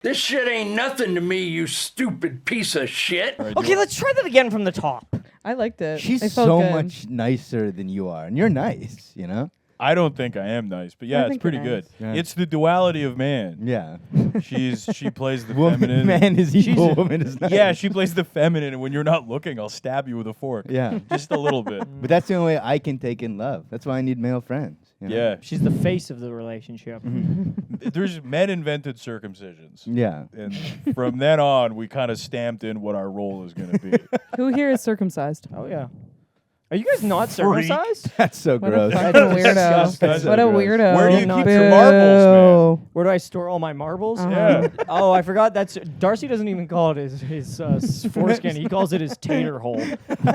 This shit ain't nothing to me, you stupid piece of shit. Okay, let's try that again from the top. I liked it. She's It felt so good. much nicer than you are, and you're nice, you know? I don't think I am nice, but yeah, it's think pretty you're good. nice. It's the duality of man. Yeah. She plays the Woman, feminine. man is evil, woman is nice. Yeah, she plays the feminine, and when you're not looking, I'll stab you with a fork. Yeah. Just a little bit. But that's the only way I can take in love. That's why I need male friends. You know? Yeah. She's the face of the relationship. There's men invented circumcisions. Yeah. And from then on, we kind of stamped in what our role is going to be. Who here is circumcised? Oh, yeah. Are you guys not circumcised? That's so What gross. a fucking weirdo. That's What a gross. we're Where do you Not keep your marbles, man? Where do I store all my marbles? Yeah. Oh, I forgot. That's Darcy doesn't even call it his foreskin. He calls it his tater hole.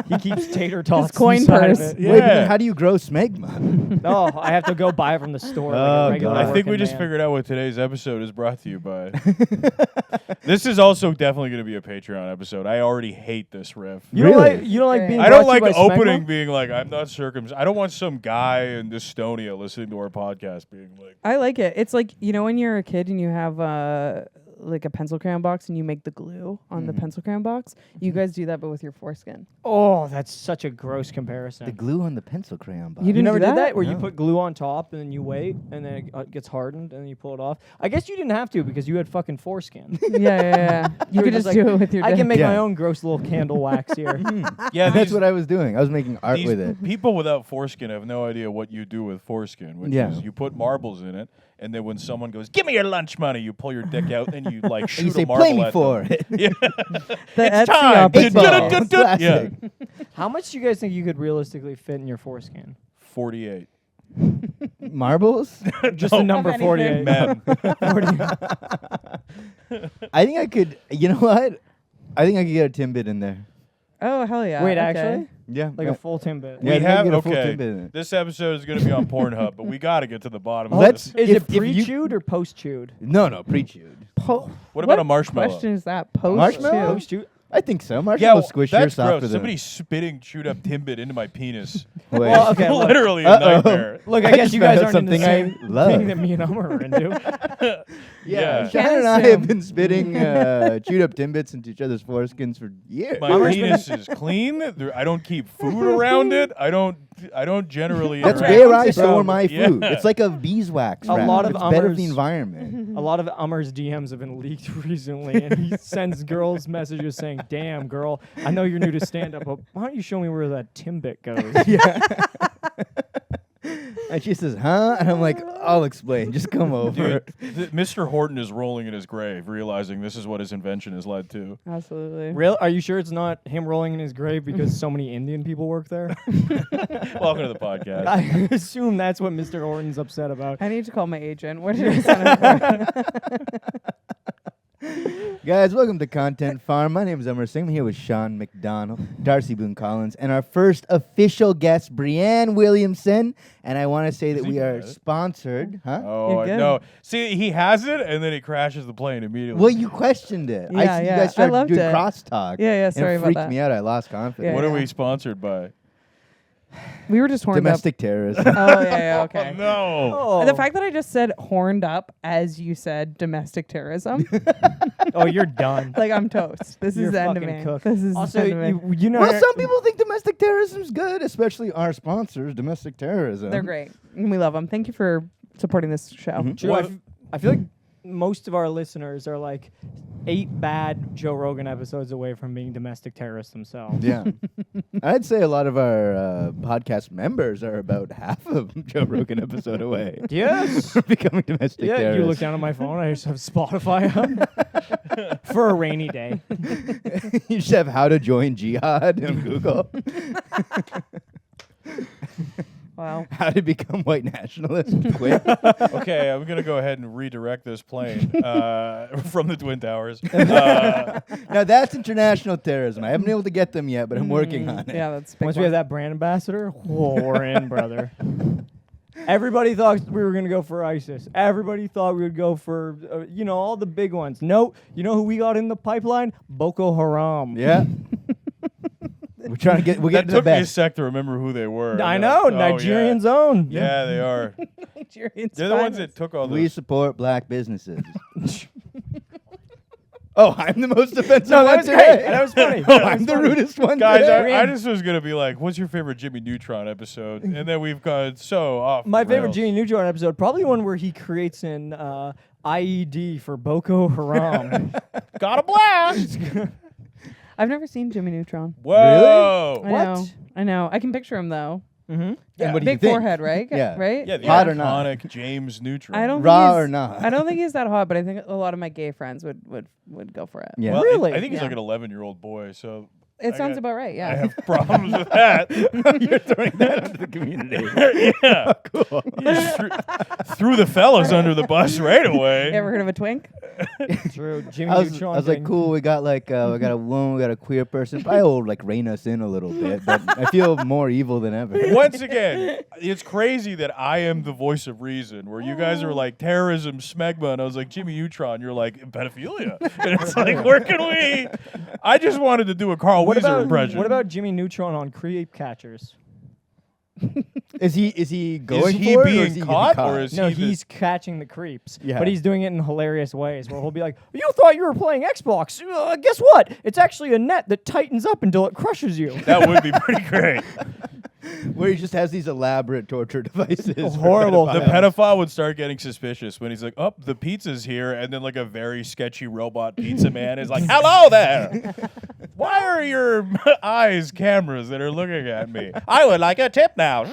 He keeps tater tots coin inside of purse. it. Yeah. Wait, but then how do you grow smegma? Oh, I have to go buy it from the store. like Oh, a regular God. I think we working just man. figured out what today's episode is brought to you by. This is also definitely going to be a Patreon episode. I already hate this riff. You don't Really? like being. I don't brought like to you by opening Smegma? being like, I'm not circumcised. I don't want some guy in Estonia listening to our podcast being like, I like it. It's like, you know, when you're a kid and you have like a pencil crayon box and you make the glue on the pencil crayon box. You guys do that, but with your foreskin. Oh, that's such a gross comparison. The glue on the pencil crayon box. You You didn't never do did that? that? Where you No. put glue on top and then you wait and then it gets hardened and then you pull it off? I guess you didn't have to because you had fucking foreskin. Yeah. You were could just just like, do it with your I dick. can make my Yeah. own gross little candle wax here. yeah, That's these, what I was doing. I was making art these with it. people without foreskin have no idea what you do with foreskin, which Yeah. is you put marbles in it, and then when someone goes, "Give me your lunch money," you pull your dick out and you like And shoot you say, a marble play me at for them. it. Yeah. That's the time. opposite. Eight ball. Dun-dun-dun-dun. Classic. How much do you guys think you could realistically fit in your foreskin? 48. Marbles? Just the number anything. 48. Men. 48. I think I could. You know what? I think I could get a Timbit in there. Oh, hell yeah. Wait, okay. actually? Yeah. Like yeah. a full Timbit. Yeah, I We think I have get a full okay. Timbit in it. This episode is going to be on Pornhub, but we got to get to the bottom of Let's- this. Is If- it if you- pre-chewed or post-chewed? No, pre-chewed. What about a marshmallow? Question is that post? Marshmallow? Post-chewed? I think so. Yeah, Marshmallow well, squishier, that's softer gross. than. Somebody spitting chewed up Timbit into my penis. Wait. Well, okay, look. Literally a Uh-oh. nightmare. Look, I I guess just you guys found aren't in the something I same love. thing that me and Umar are into. Yeah. Shannon and I assume. have been spitting chewed up Timbits into each other's foreskins for years. My Umar's penis is clean. I don't keep food around it. I don't generally. That's interact where with I it. store my Yeah. food. It's like a beeswax A wrap. lot of it's better for Ummers- the environment. A lot of Umar's DMs have been leaked recently, and he sends girls messages saying, "Damn, girl, I know you're new to stand-up, but why don't you show me where that Timbit goes?" And she says, "Huh?" And I'm like, "I'll explain. Just come over." Dude, Mr. Horton is rolling in his grave, realizing this is what his invention has led to. Absolutely. Real? Are you sure it's not him rolling in his grave because so many Indian people work there? Welcome to the podcast. I assume that's what Mr. Horton's upset about. I need to call my agent. What did I send him for? Guys, welcome to Content Farm. My name is Umar Singh. I'm here with Sean McDonnell, Darcy Boone Collins, and our first official guest, Breanne Williamson. And I want to say that he we are good? sponsored. Huh? Oh, You're I good. know. See, he has it, and then he crashes the plane immediately. Well, you questioned it. Yeah, You yeah. guys I started loved doing it. crosstalk. Yeah, sorry and it about freaked that. me out. I lost confidence. Yeah, What are we sponsored by? We were just horned Domestic terrorism. up. Oh, yeah, okay. Oh, no. Oh, The fact that I just said horned up as you said domestic terrorism, oh, you're done. like I'm toast. This You're is the end of fucking me. cooked. This is Also, the end of me. you know, Well, some people think domestic terrorism's good, especially our sponsors, domestic terrorism. They're great. And we love them. Thank you for supporting this show. True, Well, I feel like most of our listeners are like 8 bad Joe Rogan episodes away from being domestic terrorists themselves. Yeah. I'd say a lot of our podcast members are about half of Joe Rogan episode away. Yes. from becoming domestic Yeah, terrorists. you look down at my phone. I just have Spotify on for a rainy day. You just have how to join jihad on Google. Wow. How to become white nationalist quick. Okay, I'm going to go ahead and redirect this plane from the Twin Towers. Now that's international terrorism. I haven't been able to get them yet, but I'm working on it. Yeah, that's a big Once one. we have that brand ambassador, whoa, we're in, brother. Everybody thought we were going to go for ISIS. Everybody thought we would go for, all the big ones. No, you know who we got in the pipeline? Boko Haram. Yeah. We're trying to get. We're That getting to the took me a best. sec to remember who they were. I I'm know, like, oh, Nigerian's own. Yeah, they are. Nigerian They're the ones spineless. that took all We those. support black businesses. Oh, I'm the most offensive No, that one was today. great. That was funny. Oh, That I'm was the funny. rudest one Guys, today. I just was gonna be like, "What's your favorite Jimmy Neutron episode?" And then we've gone so off. My the favorite rails. Jimmy Neutron episode, probably one where he creates an IED for Boko Haram. Got a blast. I've never seen Jimmy Neutron. Whoa. I know. I can picture him though. Mm-hmm. And what do you Big think? forehead, right? Yeah. Right? Yeah, the Hot or not? iconic James Neutron. I don't Raw think or he's- not? I don't think he's that hot, but I think a lot of my gay friends would go for it. Yeah. Well, Really? I think he's Yeah. like an 11-year-old boy, so It I sounds got- about right. Yeah. I have problems with that. You're throwing that onto the community. Yeah. Cool. You just threw the fellas under the bus right away. You ever heard of a twink? True. Jimmy I was Neutron. like, getting- cool. We got like we got a woman, we got a queer person. Probably will like rein us in a little bit, but I feel more evil than ever. Once again, it's crazy that I am the voice of reason, where you guys are like terrorism, smegma, and I was like, Jimmy Neutron, you're like pedophilia. And it's like, where can we? I just wanted to do a Carl Weezer impression. What about Jimmy Neutron on Creep Catchers? Is he going Is he for it, or being is he getting caught, or is No, he the- he's catching the creeps. Yeah. But he's doing it in hilarious ways where he'll be like, you thought you were playing Xbox. Guess what? It's actually a net that tightens up until it crushes you. That would be pretty great. where he just has these elaborate torture devices? for Horrible. The pedophiles. pedophile would start getting suspicious when he's like, "Oh, the pizza's here," and then like a very sketchy robot pizza man is like, "Hello there. Why are your eyes cameras that are looking at me? I would like a tip now."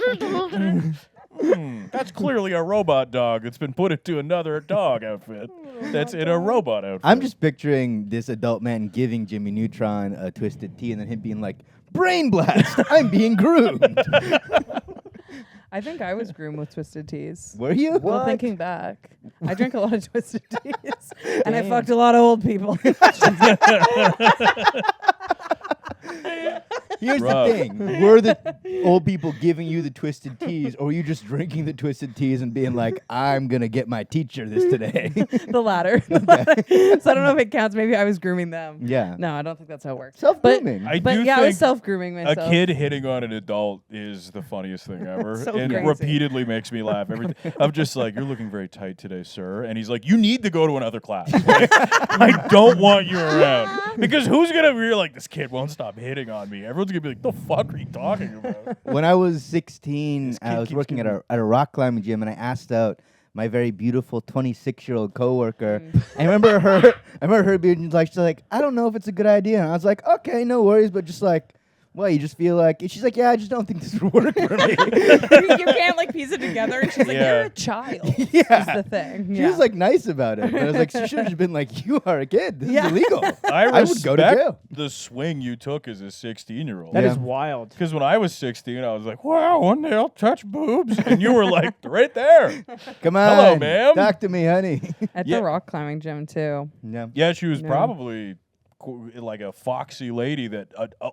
That's clearly a robot dog that's been put into another dog outfit that's in a robot outfit. I'm just picturing this adult man giving Jimmy Neutron a twisted tea, and then him being like, "Brain blast! I'm being groomed." I think I was groomed with twisted teas. Were you? Well, thinking back, I drank a lot of twisted teas, and I fucked a lot of old people. Here's Rough. the thing: were the old people giving you the twisted teas, or were you just drinking the twisted teas and being like, "I'm gonna get my teacher this today"? The latter. So I don't know if it counts. Maybe I was grooming them. Yeah. No, I don't think that's how it works. Self-grooming. I But do yeah, I was think self-grooming a myself. kid hitting on an adult is the funniest thing ever. So and crazy. repeatedly makes me laugh. I'm just like, "You're looking very tight today, sir." And he's like, "You need to go to another class. Like, I don't want you around." Because who's going to be like, "This kid won't stop hitting on me." Everyone's going to be like, "The fuck are you talking about?" When I was 16, This kid I was keeps working at getting- a rock climbing gym, and I asked out my very beautiful 26-year-old coworker. I remember her being like, she's like, "I don't know if it's a good idea." And I was like, "Okay, no worries," but just like, "Well, you just feel like," and she's like, "Yeah, I just don't think this would work for me." You can't like piece it together. And she's like, Yeah. "You're a child." Yeah. Is the thing. She was like nice about it. But I was like, she should have just been like, "You are a kid. This Yeah. is illegal." I I would go to respect jail. the swing you took as a 16-year-old. That Yeah. is wild. Because when I was 16, I was like, "Wow, one day I'll touch boobs," and you were like, "Right there." Come on, Hello, ma'am. Talk to me, honey. At Yeah. the rock climbing gym too. yeah. Yeah, she was No. probably like a foxy lady that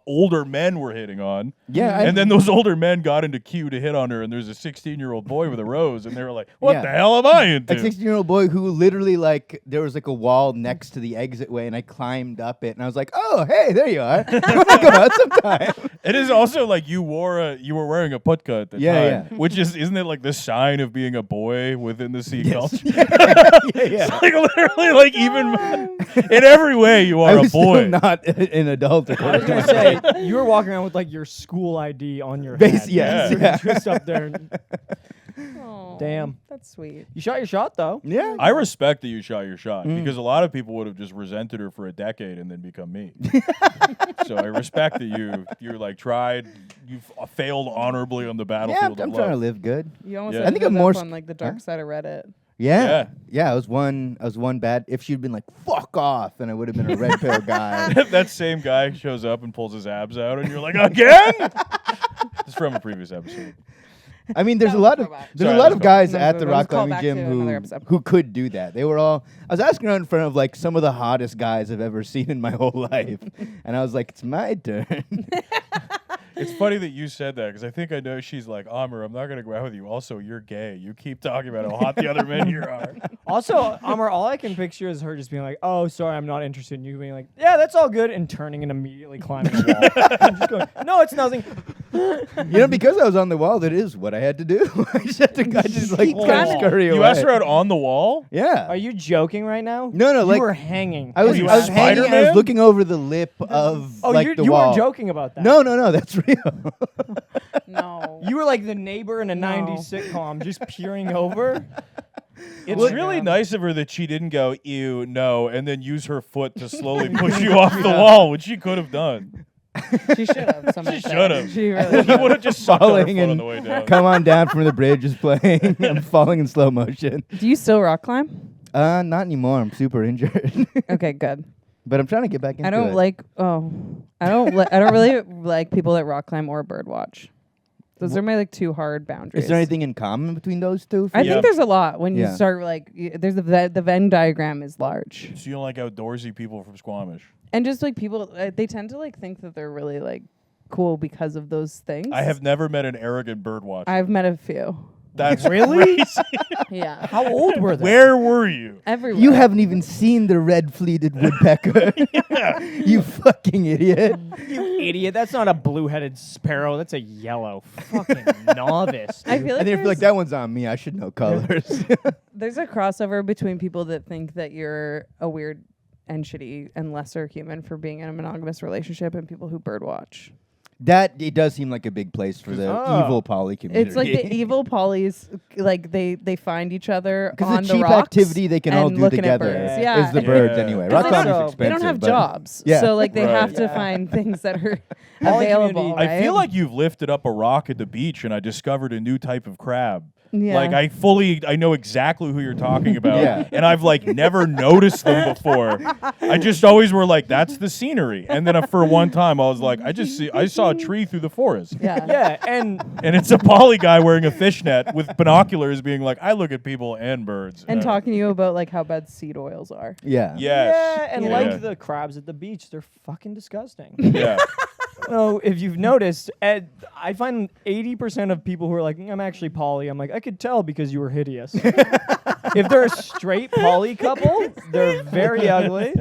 older men were hitting on. Yeah, And then those older men got into queue to hit on her, and there's a 16-year-old boy with a rose, and they were like, "What the hell am I into?" a 16-year-old boy who literally like there was like a wall next to the exit way, and I climbed up it, and I was like, "Oh, hey, there you are. You want to go out sometime?" It is also like you were wearing a putka at the Yeah, time, which isn't it like the sign of being a boy within the Sikh culture? yeah. Like literally, like even in every way, you I are a was boy. still not an adult. I was gonna say you were walking around with like your school ID on your Base- head. yes, You were yeah. just up there. And Aw, Damn. that's sweet. you shot your shot though. Yeah. I respect that you shot your shot because a lot of people would have just resented her for a decade and then become me. So I respect that you like tried, you failed honorably on the Yeah, battlefield I'm of trying to love. live good. You almost Yeah. ended I think I'm up more on like the dark side of Reddit. Yeah. I was one bad. If she'd been like, "Fuck off," then I would have been a red pill guy. That same guy shows up and pulls his abs out, and you're like, "Again?" It's from a previous episode. I mean, there's That a was lot of throwback. there's Sorry, a lot that of was guys No, at that the was rock called climbing back gym to another episode. who could do that. They were all. I was asking around in front of like some of the hottest guys I've ever seen in my whole life, and I was like, "It's my turn." It's funny that you said that because I think I know she's like, "Amr, I'm not going to go out with you. Also, you're gay. You keep talking about how hot the other men here are." Also, Amar, all I can picture is her just being like, "Oh, sorry, I'm not interested." And you being like, "Yeah, that's all good," and turning and immediately climbing the wall. I'm just going, "No, it's nothing." Because I was on the wall, that is what I had to do. I just had to like kind of scurry away. You asked her out on the wall? Yeah. Are you joking right now? No, you like were hanging. I was you hanging. And I was Spider-Man? looking over the lip of Oh, like the you wall. weren't joking about that. No, that's real. No. You were like the neighbor in a No. 90s sitcom, just peering over. It's really nice of her that she didn't go, ew, no, and then use her foot to slowly push you off the wall, which she could have done. She should have. She should have. She really He would have just sucked on her Falling foot on and the way down. come on down from the bridge is playing. I'm falling in slow motion. Do you still rock climb? Not anymore. I'm super injured. Okay, good. But I'm trying to get back into I don't it. like. Oh, I don't. I don't really like people that rock climb or bird watch. Those are my like two hard boundaries. Is there anything in common between those two? I think there's a lot when you Yeah. start like. There's the Venn diagram is large, So you don't like outdoorsy people from Squamish? and just like people, they tend to like think that they're really like cool because of those things. I have never met an arrogant bird watcher. I've met a few. That's Really? crazy. Yeah, How old were they? Where were you? everywhere. You haven't even seen the red-fleeted woodpecker. You fucking idiot. You idiot. That's not a blue-headed sparrow. That's a yellow fucking novice. I dude. feel like And then if you're like, there's, that one's on me, I should know colors. there's a crossover between people that think that you're a weird and shitty and lesser human for being in a monogamous relationship, and people who bird watch. It does seem like a big place for the Oh. evil poly community. It's like the evil polys, like they find each other Because on the the cheap rocks activity they can all and do looking at together birds. Yeah. Yeah, is the Yeah. birds anyway. 'Cause Rock they climbing's don't- expensive. they don't have but jobs, Yeah. so like they Right. have to Yeah. find things that are Poly available. community- Right? I feel like you've lifted up a rock at the beach and I discovered a new type of crab. Yeah. Like I know exactly who you're talking about. Yeah. And I've like never noticed them before. I just always were like, that's the scenery. And then for one time I was like, I saw a tree through the forest. yeah. Yeah, and And it's a poly guy wearing a fishnet with binoculars being like, I look at people and birds. And talking to you about like how bad seed oils are. Yeah. Yes. yeah, and Yeah. like the crabs at the beach, they're fucking disgusting. Yeah. So if you've noticed, I find 80% of people who are like, I'm actually poly, I'm like, I could tell because you were hideous. If they're a straight poly couple, they're very ugly.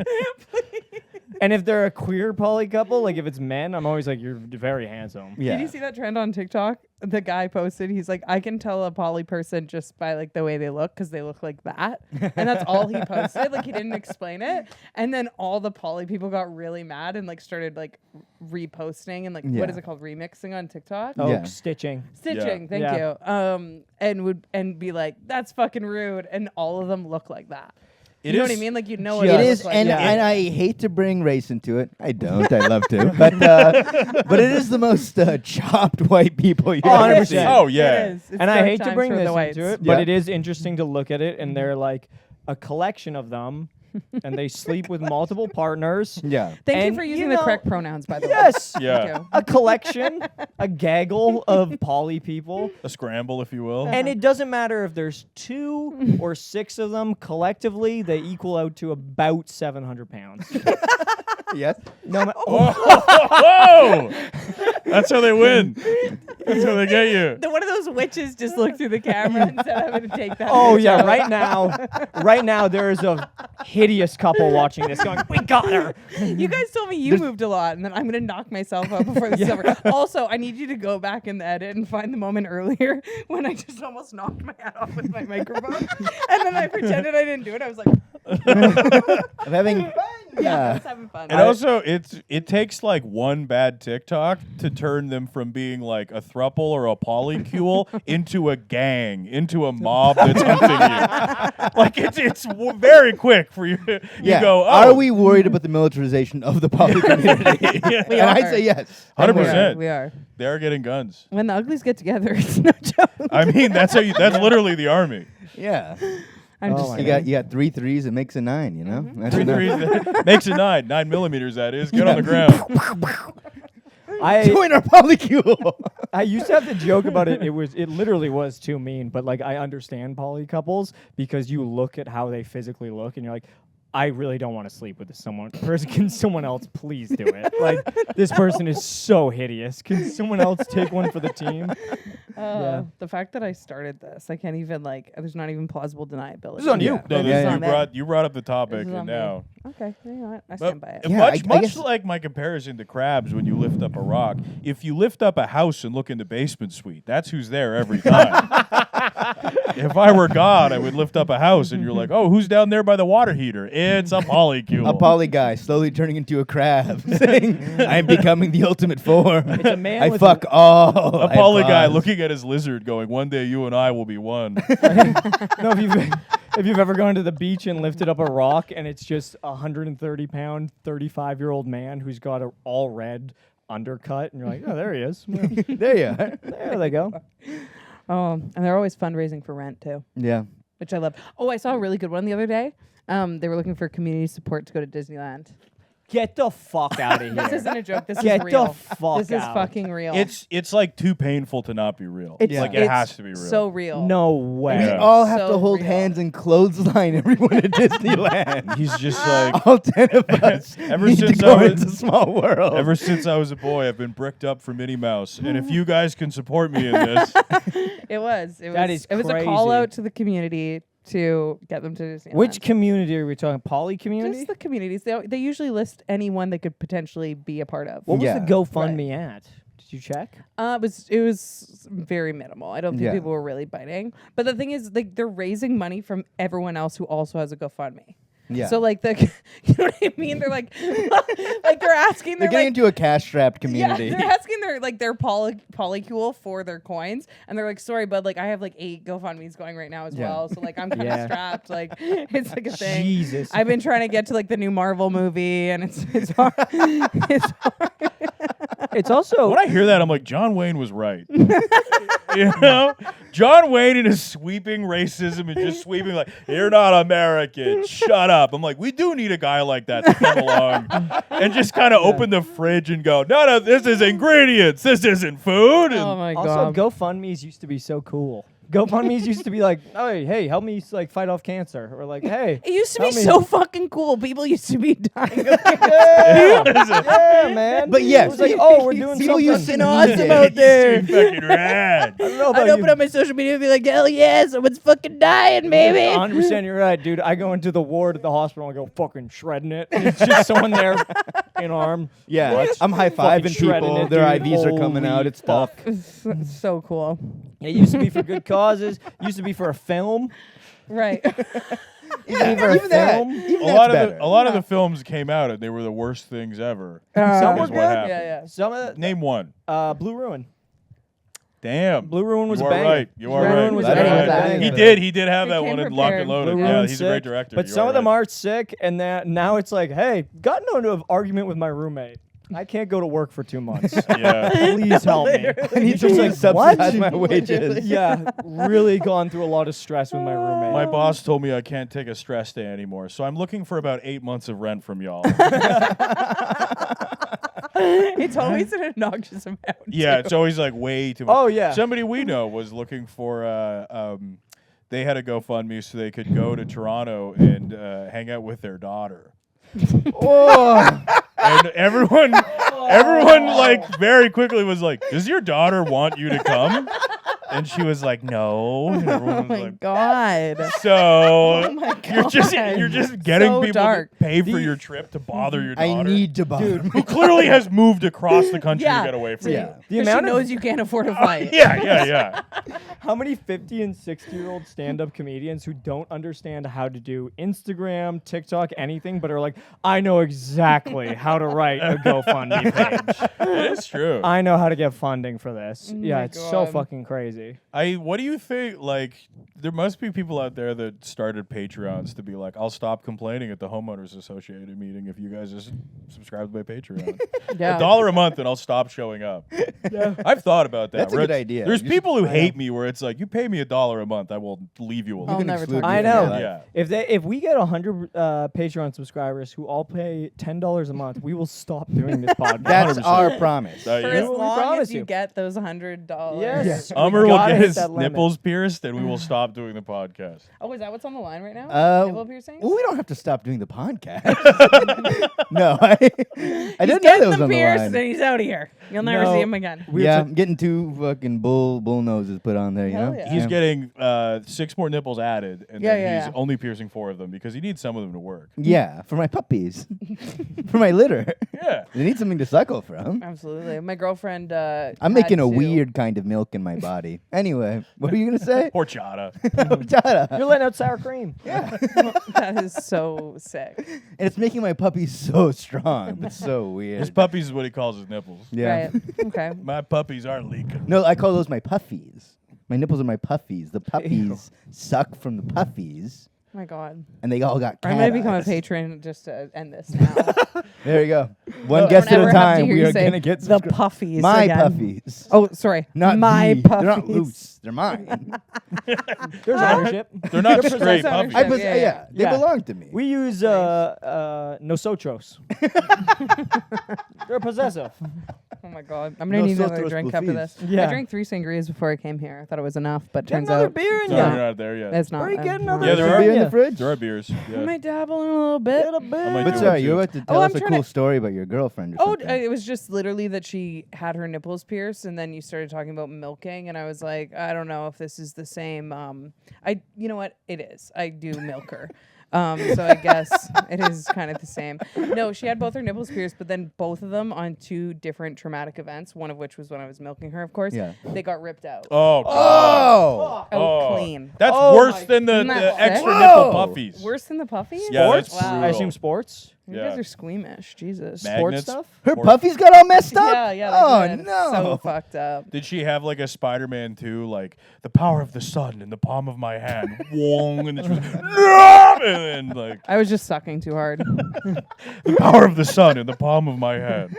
And if they're a queer poly couple, like if it's men, I'm always like, you're very handsome. Yeah. Did you see that trend on TikTok? The guy posted, he's like, I can tell a poly person just by like the way they look because they look like that. And that's all he posted. Like he didn't explain it. And then all the poly people got really mad and like started like reposting and like, Yeah. what is it called? Remixing on TikTok? Oh, Yeah. stitching. Stitching, thank Yeah. you. And be like, that's fucking rude. And all of them look like that. It You know what I is- mean? Like you know what It it is, looks like. and, Yeah. and I hate to bring race into it. I don't. I love to, but it is the most chopped white people you Oh, ever 100%. see. Oh, yeah. It is. It's And I dark hate to times bring for this the whites. into it, Yeah. but it is interesting to look at it, and they're like a collection of them, and they sleep with multiple partners. Yeah. Thank you And, for you using know- the correct pronouns, by the way. Yes, Yeah. Thank you. a collection, a gaggle of poly people. A scramble, if you will. And it doesn't matter if there's 2 or 6 of them. Collectively, they equal out to about 700 pounds. Yes. No, Whoa! That's how they win. That's how they get you. One of those witches just looked through the camera and said, I'm going to take that. oh bitch yeah, out." right now there is a hideous couple watching this, going, "We got her." You guys told me you moved a lot, and then I'm going to knock myself out before this is over. Also, I need you to go back in the edit and find the moment earlier when I just almost knocked my hat off with my microphone. And then I pretended I didn't do it. I was like, I'm having fun. yeah, I was having fun. And also, it takes like one bad TikTok to turn them from being like a throuple or a polycule into a gang, into a mob that's hunting you. Like it's very quick for you. You Yeah. go, oh, Are we worried about the militarization of the poly community? We And I are. say yes. 100%. We are. They are getting guns. When the uglies get together, it's no joke. I mean, that's literally the army. Yeah. I'm Oh just my You got 3 3s, it makes a 9. You know. That's Three enough. threes makes a 9 millimeters. That is. Get on the ground. Join our polycule. I used to have to joke about it. It literally was too mean, but like I understand poly couples because you look at how they physically look and you're like, I really don't want to sleep with someone. Can someone else please do it? Like, this person is so hideous. Can someone else take one for the team? Yeah. The fact that I started this, I can't even there's not even plausible deniability. This is on you. Yeah. No, This is on me. you brought up the topic, This is on and me. now. Okay, you know what? I But stand by it. Yeah, much I guess- like my comparison to crabs when you lift up a rock, if you lift up a house and look in the basement suite, that's who's there every time. If I were God, I would lift up a house and you're like, oh, who's down there by the water heater? It's a polycule. A poly guy slowly turning into a crab, saying, "I am becoming the ultimate form. It's a man I with fuck all." A I poly guy buzz." looking at his lizard going, one day you and I will be one. No, if you've ever gone to the beach and lifted up a rock and it's just a 130-pound, 35-year-old man who's got an all red undercut, and you're like, oh, there he is. Well, There you are. there they go. And they're always fundraising for rent too, Yeah. which I love. Oh, I saw a really good one the other day. They were looking for community support to go to Disneyland. Get the fuck out of This here. isn't a joke. This Get is real. the fuck This is out. fucking real. It's like too painful to not be real. It's like it's it has to be real. So real. No way. We Yeah. all have So to hold real. hands and clothesline everyone at Disneyland. He's just like All 10 of us Ever need to since go I was- into small world. ever since I was a boy, I've been bricked up for Minnie Mouse, and if you guys can support me in this, It was. That is It was a call crazy. out to the community to get them to Disneyland. Which community are we talking? Poly community? Just the communities. They usually list anyone they could potentially be a part of. What was Yeah. the GoFundMe at? Did you check? It was very minimal. I don't think Yeah. people were really biting. But the thing is, they're raising money from everyone else who also has a GoFundMe. Yeah. So you know what I mean? They're like they're asking. They're getting into a cash-strapped community. Yeah, they're asking their polycule for their coins, and they're like, sorry, bud, I have 8 GoFundMes going right now as Yeah. well, so I'm kind of Yeah. strapped. It's a thing. Jesus. I've been trying to get to the new Marvel movie, and it's hard. It's hard. It's also when I hear that, I'm like, John Wayne was right. You know, John Wayne and his sweeping racism and just sweeping like, you're not American, shut up. I'm like, we do need a guy like that to come along and just kind of open the fridge and go, no, this is ingredients, this isn't food. Oh And my also god. GoFundMe's used to be so cool. GoFundMe's used to be like, hey, help me fight off cancer, or hey. It used to be help me- so fucking cool. People used to be dying of Yeah, yeah, man. But yes, it was like, oh, we're doing people something. used to awesome need out it. there. fucking rad. I don't know I'd about open you. up my social media and be like, hell yeah, someone's fucking dying, baby. 100% you're right, dude. I go into the ward at the hospital and go fucking shredding it. And it's just someone there in arm. Yeah, What? I'm high-fiving Fucking shredding people. it, Their dude. IVs are coming out. Holy It's tough. It's so cool. It used to be for good causes. Used to be for a film. Right. Yeah, Even even that. film? Even A that's lot of better. a lot of the films came out and they were the worst things ever. Some were is what good. happened. Yeah. Some of the, Name one. Blue Ruin. Damn. Blue Ruin was you a are banger. right. You are Blue right. Ruin was a banger. He did have They that came one in Lock and prepared. Loaded. Blue Yeah, Ruin's he's a great sick, director. But You some are of them right. are sick, and that now it's like, hey, got into an argument with my roommate. I can't go to work for 2 months. Yeah. Please help me. I need to Just subsidize what? my wages. Yeah, really gone through a lot of stress with my roommate. My boss told me I can't take a stress day anymore, so I'm looking for about 8 months of rent from y'all. It's always an obnoxious amount. Yeah, too. it's always like way too much. Oh, yeah. Somebody we know was looking for. They had a GoFundMe so they could go to Toronto and hang out with their daughter. Oh, And everyone very quickly was like, "Does your daughter want you to come?" And she was like, "No." And Oh everyone was my like, god. "So Oh my you're just getting So people dark. to pay for your trip to bother your daughter." I need to buy. Who clearly has moved across the country Yeah. to get away from Yeah. you. The Because she amount of knows you can't afford a flight. Yeah. how many 50 and 60-year-old stand-up comedians who don't understand how to do Instagram, TikTok, anything, but are like, I know exactly how to write a GoFundMe page. It's true. I know how to get funding for this. Oh Yeah, my it's so God. fucking crazy. What do you think? Like, there must be people out there that started Patreons to be like, I'll stop complaining at the homeowners associated meeting if you guys just subscribe to my Patreon. Yeah. $1 a month and I'll stop showing up. I've thought about that. That's a where good it's- idea. There's You people who I know. hate me where it's like, you pay me $1 a month, I will leave you alone. I'll can never exclude talk me to I you. know. Yeah. If we get 100 Patreon subscribers who all pay $10 a month, we will stop doing this podcast. That's 100%. our promise. That For you- as We long promise as you you. get those $100. Yes. I'm will gotta get hit his that limit. nipples pierced, and we will stop doing the podcast. Oh, is that what's on the line right now? Nipple piercings? Well, we don't have to stop doing the podcast. No, I didn't know that Getting was them on the pierced, line. and he's out of here. You'll never No. see him again. Yeah, I'm getting 2 fucking bull noses put on there. You Hell know, yeah. He's getting 6 more nipples added, and Yeah, then yeah, he's yeah. only piercing 4 of them because he needs some of them to work. Yeah, for my puppies, for my litter. Yeah. They need something to suckle from. Absolutely. My girlfriend. I'm making had a to- weird kind of milk in my body. Anyway, what were you gonna say? Horchata. Shut up. You're letting out sour cream. That is so sick. And it's making my puppies so strong. It's so weird. His puppies is what he calls his nipples. Yeah. Right. Okay. My puppies are leaking. No, I call those my puffies. My nipples are my puffies. The puppies suck from the puffies, Oh my God. and they all got cat I'm gonna become a eyes. patron just to end this now. There you go. One Don't guest at ever a have to time. hear We you are say gonna get the subscri- puffies. my again. puffies. Oh, sorry. Not my the. puffies. They're not loose. They're mine. There's ownership. They're not They're straight possessed puppies. ownership. Yeah. They Yeah. belong to me. We use nosotros. They're possessive. Oh my God. I'm gonna need another Nosotros drink after this. puffies. Yeah. I drank 3 sangrias before I came here. I thought it was enough, but Get turns another out beer in No, ya. you're not there yet. it's not. Where you get another Yeah, there beer are. Be in in ya? the fridge. There are beers. I Yeah. might dabble in a little bit. Get a beer. might But do sorry, it you were too. about to tell Oh, us I'm a trying cool to- story about your girlfriend or Oh, something. it was just literally that she had her nipples pierced, and then you started talking about milking, and I was like, I don't know if this is the same. You know what? It is. I do milk her. So I guess it is kind of the same. No, she had both her nipples pierced, but then both of them on 2 different traumatic events. One of which was when I was milking her, of course. Yeah. They got ripped out. Oh, God. Oh! Out clean. That's Oh worse my- than the Isn't that sick? extra Whoa. nipple puppies. Worse than the puppies? Yeah, that's Sports? brutal. I assume sports. You Yeah. guys are squeamish. Jesus. Magnets. Sports stuff? Her Or- puffies got all messed up? Yeah, yeah. Oh, they did. no. So fucked up. Did she have like a Spider-Man 2, like the power of the sun in the palm of my hand, wong, and then she was no, and then like I was just sucking too hard. the power of the sun in the palm of my hand.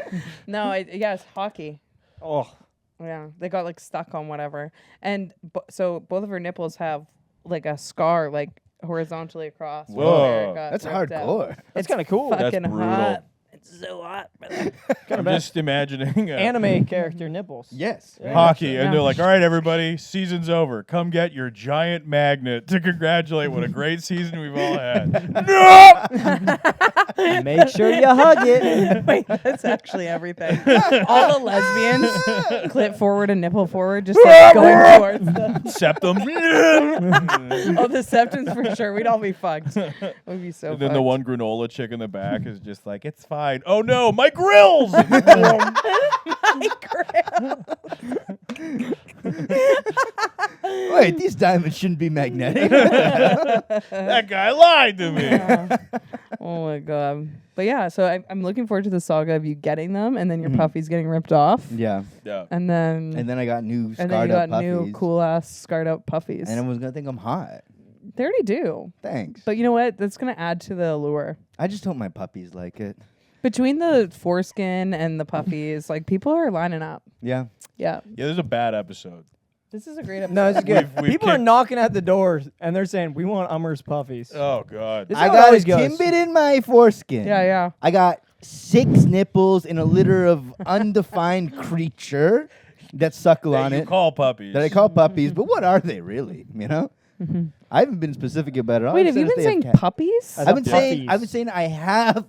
No, it's hockey. Oh. Yeah, they got like stuck on whatever, and so both of her nipples have like a scar, like horizontally across. from Whoa. where it got That's ripped out. hardcore. That's It's kind of cool. That's Fucking brutal. hot. It's so hot, brother. I'm just imagining Anime character nipples. Yes. hockey, and Yeah. they're like, "All right, everybody, season's over. Come get your giant magnet to congratulate what a great season we've all had." No, Make sure you hug it. Wait, that's actually everything. All the lesbians, clit forward and nipple forward, just like going towards the. septum. Oh, the septums for sure. We'd all be fucked. We'd be so. And then fucked. the one granola chick in the back is just like, "It's fine." Oh no, my grills! Wait, these diamonds shouldn't be magnetic. That guy lied to me. Oh my God. But yeah, so I'm looking forward to the saga of you getting them, and then your puffies getting ripped off, Yeah. Yeah. and then And then I got new and then scarred you up got new puppies. cool ass scarred out puffies. And everyone's gonna think I'm hot. They already do. Thanks. But you know what? That's gonna add to the allure. I just hope my puppies like it. Between the foreskin and the puppies, like people are lining up. Yeah. Yeah. Yeah, this is a bad episode. This is a great episode. No, it's good. We've People are kicked- knocking at the doors and they're saying, "We want Ummer's puppies." Oh God. This is I how it got a always goes. timbit in my foreskin. Yeah, yeah. I got 6 nipples in a litter of undefined creature that suckle on That you it. call puppies. That I call puppies, but what are they really? You know? I haven't been specific about it. All Wait, I've have you said is been they have saying cat- puppies? I I've been thought saying puppies. I have.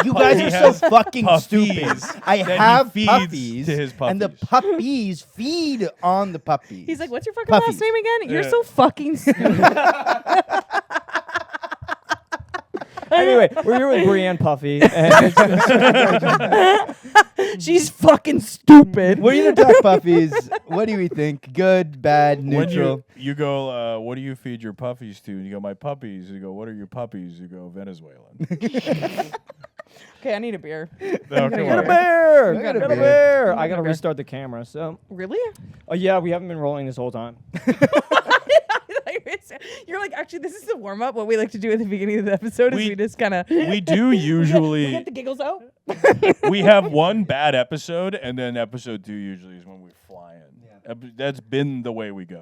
You guys He are so has fucking puppies stupid. I that he have feeds puppies, to his and the puppies feed on the puppies. He's like, what's your fucking Puppies. last name again? You're Yeah. so fucking stupid. Anyway, we're here with Breanne Puffy. And She's fucking stupid. What do you talk puppies? What do we think? Good, bad, When neutral? you go, what do you feed your puppies to? And you go, my puppies. You go, what are your puppies? You go, Venezuelan. Okay, I need a beer. No, come Get a Got a on. bear! Got a Got a bear. bear! I Got gotta a bear. restart the camera. So, Really? oh yeah, we haven't been rolling this whole time. You're like, actually, this is the warm up. What we like to do at the beginning of the episode is we just kind of. We do We usually. get the giggles out. We have one bad episode, and then episode 2 usually is when we fly in. That's been the way we go.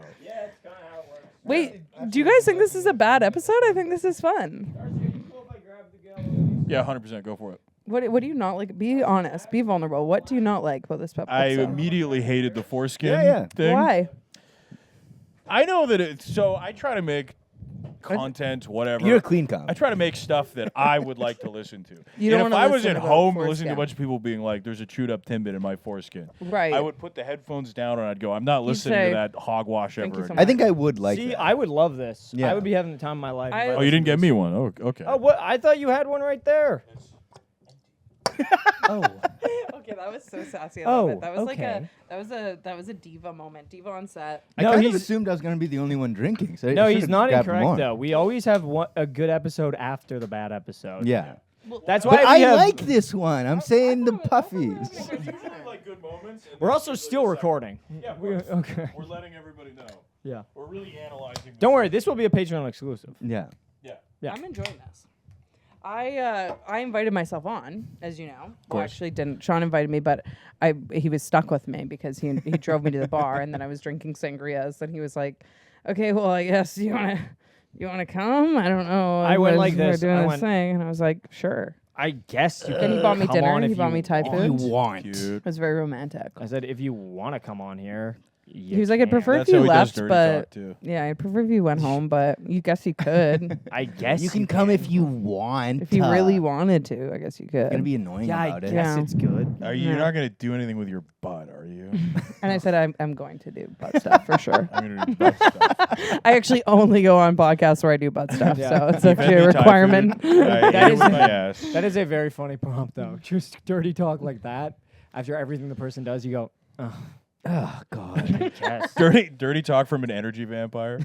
Wait, do you guys think this is a bad episode? I think this is fun. Yeah, 100%. Go for it. What do you not like? Be honest. Be vulnerable. What do you not like about this episode? I immediately hated the foreskin Yeah, yeah. thing. Why? I know that it's so. I try to make content, whatever. You're a clean com. I try to make stuff that I would like to listen to. You don't and if wanna I was listen at to the home foreskin. listening to a bunch of people being like, "There's a chewed up Timbit in my foreskin," Right. I would put the headphones down and I'd go, "I'm not listening say, to that hogwash "Thank you ever." so again." much." I think I would like See, that. I would love this. Yeah. I would be having the time of my life. if I- I Oh, you didn't listened get to me this. one. Oh, okay. Oh, what? I thought you had one right there. Oh. Okay, that was so sassy. I Oh, love it. That was okay. that was a diva moment. Diva on set. I No, kind of he's- assumed I was going to be the only one drinking. So I No, he's should've not grabbed incorrect more. though. We always have a good episode after the bad episode. Yeah. That's why But we I have, like this one. I'm saying the puffies. like good moments. and We're then also just still like- recording. Yeah, of We- course. okay. We're letting everybody know. Yeah. We're really analyzing. Don't worry, this will be a Patreon exclusive. Yeah. Yeah. Yeah. I'm enjoying this. I invited myself on, as you know. Well, course. actually didn't. Sean invited me, but he was stuck with me because he drove me to the bar, and then I was drinking sangrias, and he was like, "Okay, well, I guess you wanna come? I don't know." I went We're- like this. We're doing I this went- thing, and I was like, "Sure." I guess you And can he bought me come dinner. on He if bought you me Thai want. food. want. Cute. It was very romantic. I said, if you want to come on here, He was like, "I'd prefer That's if you how he does left, dirty but talk too. yeah, I'd prefer if you went home, but you guess you could I guess You can come if you want. if you really wanted to. I guess you could." It's gonna be annoying Yeah, I about it. guess Yeah. it's good. Are you Yeah. not going to do anything with your butt? Are you? And I said, "I'm going to do butt stuff for sure." I'm going to do butt stuff. I actually only go on podcasts where I do butt stuff, Yeah. so it's You fed actually a me Thai requirement. food. I ate That it is- with my ass. That is a very funny prompt, though. Just dirty talk like that. After everything the person does, you go, oh, Oh God. I guess. Dirty talk from an energy vampire.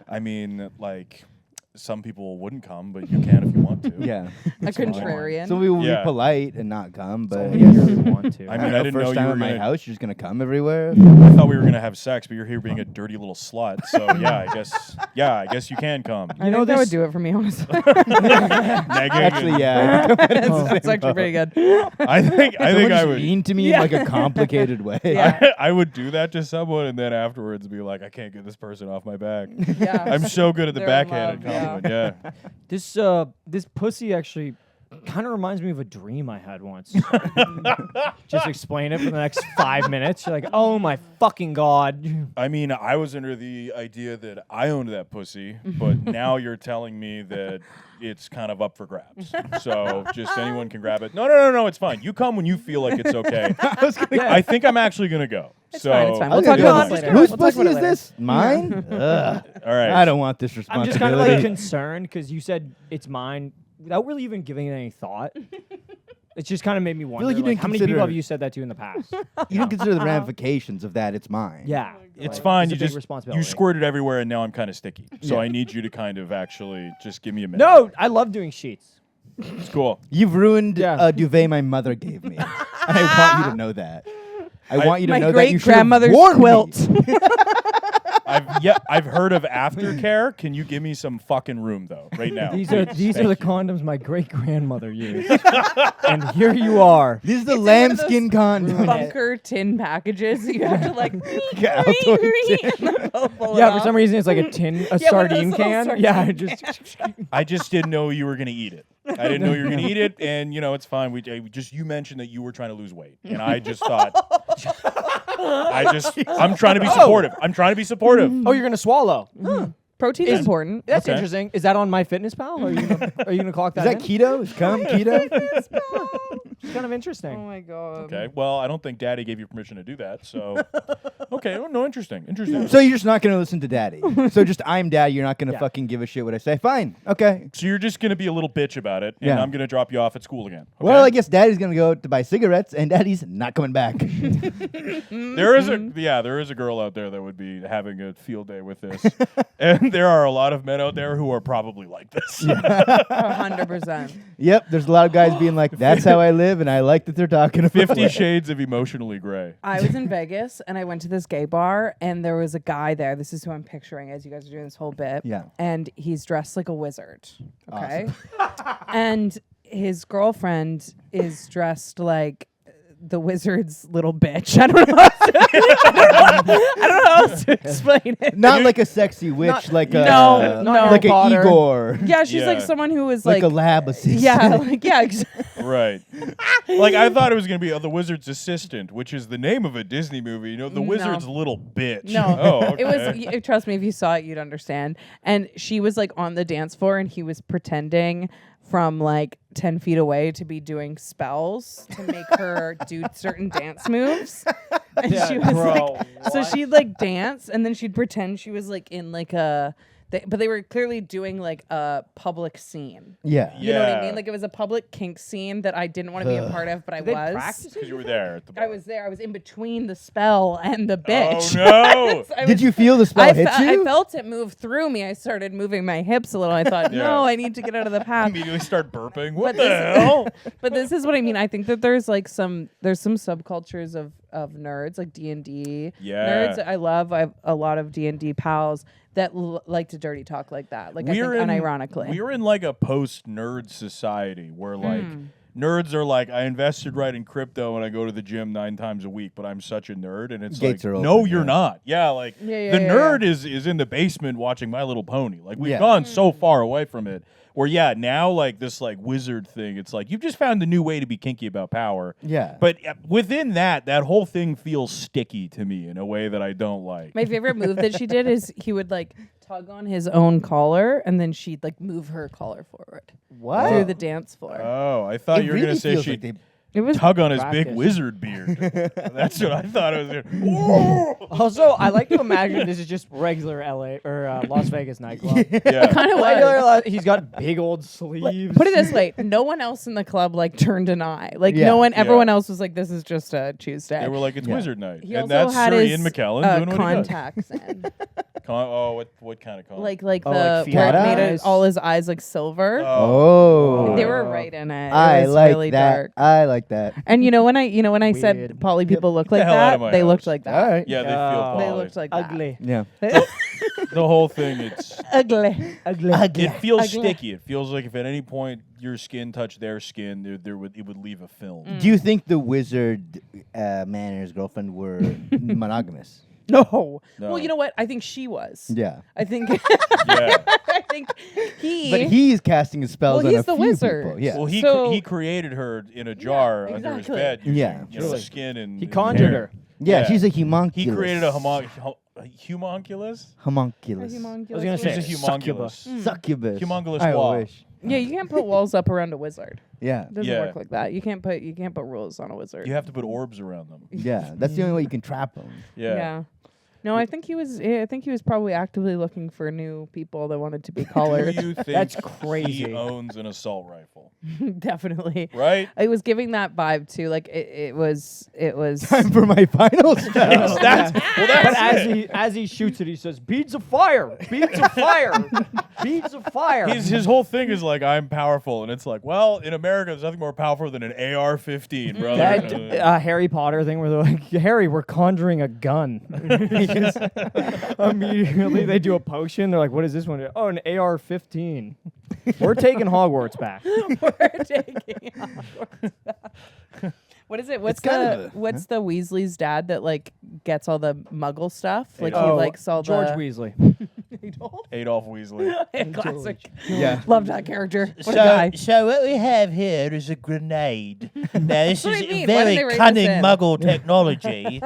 I mean, like, some people wouldn't come, but you can if you want to. Yeah. A contrarian. So we will Yeah. be polite and not come, but Only if you really want to. I mean, I didn't know first you time were at my gonna- house, you're just gonna come everywhere. I thought we were gonna have sex, but you're here being a dirty little slut. So yeah, I guess you can come. I know think that this- would do it for me, honestly. Actually, yeah. It's actually pretty good. I think Someone I just would. mean to me in like a complicated way. Yeah. I would do that to someone and then afterwards be like, I can't get this person off my back. Yeah. I'm so good at the They're in backhanded love, yeah. compliment. Yeah. This pussy actually kind of reminds me of a dream I had once. Just explain it for the next 5 minutes. You're like, oh my fucking god. I mean, I was under the idea that I owned that pussy, but now you're telling me that it's kind of up for grabs. So just anyone can grab it. No, it's fine. You come when you feel like it's okay. I think I'm actually gonna go. It's so fine, it's fine. I'll We'll talk do about it. this later. Whose We'll talk pussy about it is later. this? Mine? Ugh. all right. I don't want this I'm responsibility. just kind of like concerned because you said it's mine without really even giving it any thought. It just kind of made me wonder, like you didn't how many people consider- have you said that to in the past? You don't consider the ramifications of that. It's mine. Yeah. It's Like, fine. it's a You big just responsibility. you squirted everywhere, and now I'm kind of sticky. So Yeah. I need you to kind of actually just give me a minute. No, I love doing sheets. It's cool. You've ruined Yeah. a duvet my mother gave me. And I want you to know that. I want you to My know that you great should have grandmother's warned me. quilt. I've heard of aftercare. Can you give me some fucking room though, right now? These are please? the condoms my great grandmother used. And here you are. This is the It's in one of lambskin condom. Bunker tin packages. You have to like. Yeah, I'll tell you. Yeah, for some reason it's like a tin, a one of those sardine little can. sardine Yeah, just I just didn't know you were gonna eat it. I didn't know you were gonna eat it, and you know it's fine. You mentioned that you were trying to lose weight, and I just thought, I'm trying to be supportive. I'm trying to be supportive. oh, you're gonna swallow. Protein is important. That's Okay. interesting. Is that on MyFitnessPal? Are you gonna clock Is that? that keto? Is cum keto? It's kind of Oh interesting. my god. Okay, well I don't think Daddy gave you permission to do that, so okay. Oh, no, interesting. So you're just not going to listen to daddy. So just I'm dad. You're not going to Yeah. fucking give a shit what I say. Fine. Okay. So you're just gonna be a little bitch about it, and Yeah. I'm gonna drop you off at school again. Okay? Well, I guess daddy's going to go to buy cigarettes and daddy's not coming back. There is a girl out there that would be having a field day with this, and there are a lot of men out there who are probably like this. 100%. Yep. There's a lot of guys being like, that's how I live. And I like that they're talking about 50 it. Shades of Emotionally Gray. I was in Vegas and I went to this gay bar and there was a guy there. This is who I'm picturing as you guys are doing this whole bit. Yeah. And he's dressed like a wizard. Okay. And his girlfriend is dressed like the wizard's little bitch. I don't know. I don't know how else to explain it. Not like a sexy witch, like a No, like no. an Igor, Yeah, she's like Yeah. someone who was like like a lab assistant. yeah, like yeah. Right. Like I thought it was gonna be the wizard's assistant, which is the name of a Disney movie. You know, the No. wizard's little bitch. No, Oh, okay. it was. Trust me, if you saw it, you'd understand. And she was like on the dance floor, and he was pretending from like 10 feet away to be doing spells to make her do certain dance moves. And Yeah, she was bro, like, so she'd like dance, and then she'd pretend she was like in like a. But they were clearly doing like a public scene. Yeah. You know what I Yeah. mean? Like it was a public kink scene that I didn't want to be a Ugh. part of, but I Did they was. practice Because you were there at the bar. I was there. I was in between the spell and the bitch. Oh no! I Did was- you feel the spell hit you? I felt it move through me. I started moving my hips a little. I thought, Yeah. no, I need to get out of the path. Immediately start burping. What But the this- hell? But this is what I mean. I think that there's like some subcultures of nerds, like D&D Yeah. nerds. I have a lot of D&D pals that like to dirty talk like that. Like I think unironically. We're in like a post-nerd society where like nerds are like, I invested right in crypto and I go to the gym 9 times a week, but I'm such a nerd. And it's Gates like, are no, open, you're yeah. not. Yeah, like Yeah, the yeah, nerd is in the basement watching My Little Pony. Like we've Yeah. gone so far away from it. Where now like this like wizard thing, it's like you've just found a new way to be kinky about power. Yeah. But within that whole thing feels sticky to me in a way that I don't like. My favorite move that she did is he would like tug on his own collar, and then she'd like move her collar forward What? through the dance floor. Oh, I thought It you were really gonna say feels she'd like they- It was tug on his big practice. wizard beard. That's what I thought it was. Also, I like to imagine this is just regular LA or Las Vegas nightclub. Yeah. kind of Regular, was. he's got big old sleeves. Put it this way: no one else in the club like turned an eye. Like Yeah. no one, everyone Yeah. else was like, "This is just a Tuesday." They were like, it's Yeah. wizard night. He And also that's had Sir his Ian McKellen doing what contacts in, he does. What kind of contacts? like Oh, the like where it Fiat made eyes? all his eyes like silver. Oh. They were right in it. It I was like really that. dark. I like that. And you know when I said Weird. poly people look Get the like hell out of that, my they looked house. like that. All right. Yeah, they Oh. feel They poly. looked like ugly. Yeah. The whole thing, it's ugly. it feels Ugly. sticky. It feels like if at any point your skin touched their skin, it would leave a film. Do you think the wizard man and his girlfriend were monogamous? No. No. Well, you know what? I think she was. Yeah. I think Yeah. I think he. But he's casting his spells Well, on he's a the few wizard. people. Yeah. Well, he So- he created her in a jar under his exactly. bed. Using, Yeah. the skin and He and conjured hair. her. Yeah, Yeah. she's a homunculus. He created a homunculus. homunculus. I was gonna Homunculus. say He's a humonculus. Succubus. Humongous I wall. wish. Yeah, you can't put walls up around a wizard. Yeah. It doesn't Yeah. work like that. You can't put rules on a wizard. You have to put orbs around them. Yeah. That's the only way you can trap them. Yeah. No, I think he was probably actively looking for new people that wanted to be Do collared. you think That's he crazy. owns an assault rifle? Definitely. Right? It was giving that vibe too. Like it was. Time for my final step. But as he shoots it, he says, "Beads of fire, beads of fire, beads of fire." His whole thing is like, I'm powerful, and it's like, well, in America, there's nothing more powerful than an AR-15, brother. That Harry Potter thing where they're like, "Harry, we're conjuring a gun." Immediately they do a potion. They're like, "What is this one?" Oh, an AR-15. We're taking Hogwarts back. We're taking Hogwarts back. What is it? What's It's kind of a- what's the Weasley's dad that like gets all the Muggle stuff? Like he Oh, likes all George the Weasley. Adolf Weasley. classic. Yeah. Love that character. What a guy. So what we have here is a grenade. Now this What do is you mean? Why did they very write cunning this in? Muggle technology.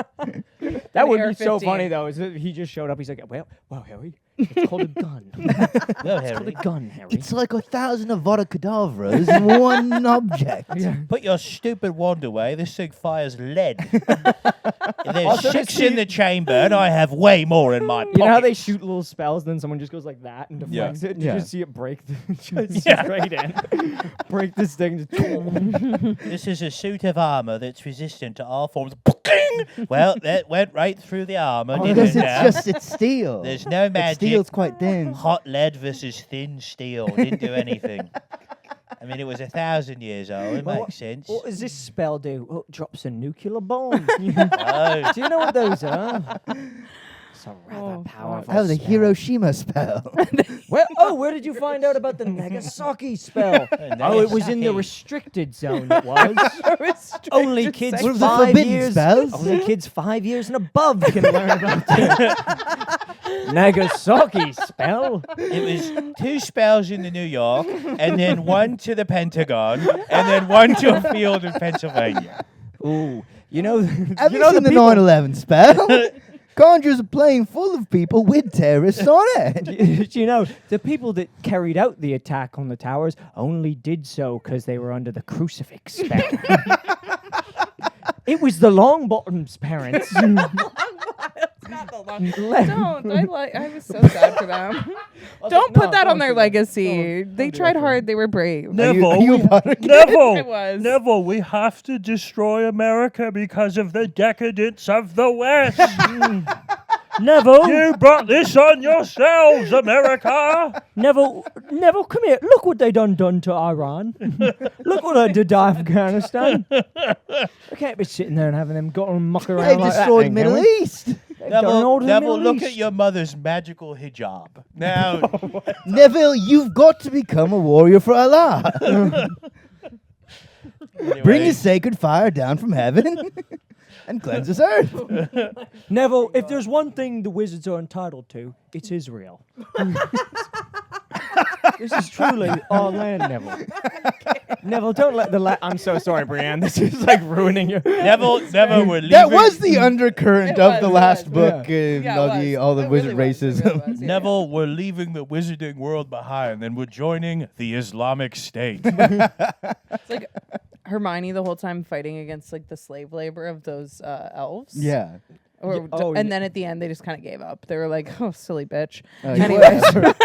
That would be so AR-15. funny though. Is that he just showed up? He's like, "Well, Harry, it's called a gun. Well, It's called a Harry, gun, Harry." It's like 1,000 Avada Kedavras in one object. put your stupid wand away. This thing fires lead. There's Also, 6 see- in the chamber, and I have way more in my pocket. You know how they shoot little spells, then someone just goes like that and deflects it? You Yeah. just see it break just straight in. Break this thing. This is a suit of armor that's resistant to all forms of... Well, that went right through the armor, didn't Because it it's now? it's steel. There's no magic. Steel's quite thin. Hot lead versus thin steel. Didn't do anything. I mean, it was 1,000 years old. It makes sense. What does this spell do? Oh, it drops a nuclear bomb. Oh, Do you know what those are? It's a rather Oh, powerful. Oh, the spell. Hiroshima spell. Where did you find out about the Nagasaki spell? Oh, it was in the Nagasaki. restricted zone. It was. Only kids One of the 5 forbidden years. spells? Only kids 5 years and above can learn about the Nagasaki spell. It was 2 spells in the New York, and then 1 to the Pentagon, and then 1 to a field in Pennsylvania. Ooh, you know, Have you you know seen the people- 9/11 spell? Conjures a plane full of people with terrorists on it. you know, the people that carried out the attack on the towers only did so because they were under the crucifix spell. It was the Longbottom's parents. Not the long. Don't. I was so sad for them. Don't put that on their legacy. They tried hard. They were brave. Neville, are you a Potter kid? I was. Neville, we have to destroy America because of the decadence of the West. Neville, You brought this on yourselves, America. Neville, come here. Look what they done to Iran. Look what they did to Afghanistan. I can't be sitting there and having them go and muck around They've like that. destroyed the can Middle we? East. They've done all to the Neville, Middle look at East. your mother's magical hijab. Now, Neville, you've got to become a warrior for Allah. anyway, Bring the sacred fire down from heaven and cleanse this earth. Neville, if there's one thing the wizards are entitled to, it's Israel. This is truly our land, Neville. Neville, don't let the I'm so sorry, Breanne. This is like ruining your. Neville, we're leaving. That was the undercurrent It of was, the it last was, book, Yeah, all the It wizard really was, it racism. really was, yeah. Neville, we're leaving the wizarding world behind, and we're joining the Islamic State. It's like Hermione the whole time fighting against like the slave labor of those elves. Yeah. And then at the end they just kind of gave up. They were like, "Oh, silly bitch." Anyways. Anyways,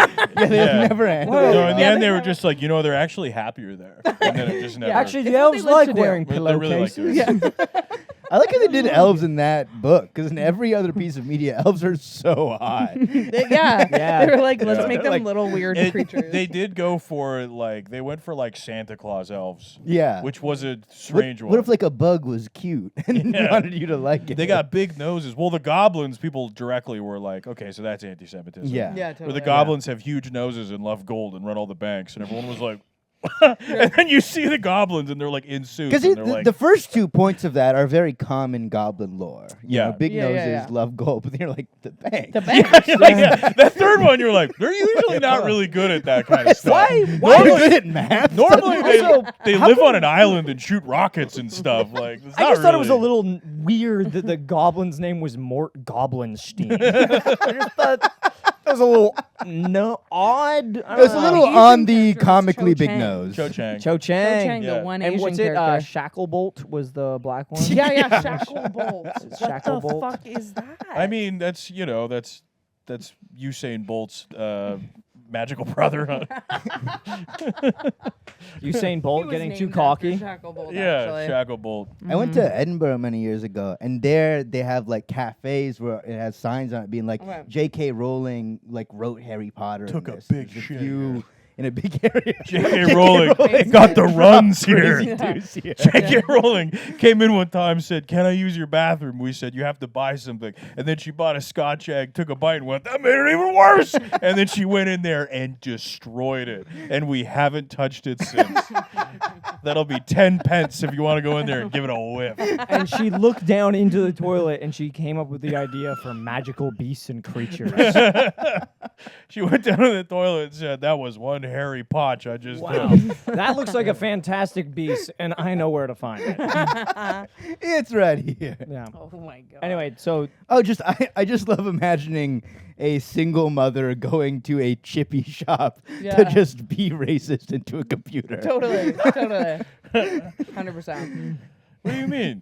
They Yeah. never end. Well, So in the Yeah, end, they they were were. just like, they're actually happier there. And then it just never. Actually, It's the what they elves live like to do. wearing They really like pillowcases. doing yeah. I like how they did elves in that book, because in every other piece of media, elves are so high. Yeah. They were like, "Let's Yeah. make them Like, little weird It- creatures." they did go for they went for Santa Claus elves, Yeah. which was a strange what one. if like a bug was cute and Yeah. wanted you to like it? They got big noses. Well, the goblins, people directly were like, okay, so that's anti-Semitism. Yeah. Yeah, Where totally. the goblins have huge noses and love gold and run all the banks, and everyone was like, and then you see the goblins and they're like in suits. Because And they're like, the first 2 points of that are very common goblin lore. You Yeah. know, big Yeah, yeah, noses, yeah. love gold, but you're like, the bank. The bank. yeah. That third one, you're like, they're usually not really good at that kind of stuff. Why are you good at math? Normally, Also, they live on an island and shoot rockets and stuff. Like, it's I not just thought it was a really- little weird that the goblin's name was Mort Goblinstein. I just thought that was a little odd. I It was a don't know. little Asian on the character was comically Cho big Chang. nose. Cho Chang. Cho Chang. Chang, Yeah. the one And Asian what's it? character. Shacklebolt was the black one. yeah, Shacklebolt. What the Shacklebolt. fuck is that? I mean, that's that's Usain Bolt's magical brother. Usain Bolt He was getting too named after cocky. Shacklebolt, yeah, actually. Shacklebolt. I went to Edinburgh many years ago, and there they have like cafes where it has signs on it being like Okay. J.K. Rowling like wrote Harry Potter. in Took a this. big There's shit few in a big area. J.K. Rowling got the runs here. Yeah. J.K. Rowling came in one time, said, "Can I use your bathroom?" We said, "You have to buy something." And then she bought a Scotch egg, took a bite, and went, "That made it even worse." And then she went in there and destroyed it. And we haven't touched it since. That'll be 10 pence if you want to go in there and give it a whiff. And she looked down into the toilet and she came up with the idea for magical beasts and creatures. She went down to the toilet and said, "That was one hairy potch I just Wow. did." That looks like a fantastic beast, and I know where to find it. It's right here. Yeah. Oh my god. Anyway, so Oh, I just love imagining a single mother going to a chippy shop Yeah. to just be racist into a computer. Totally. 100%. What do you mean?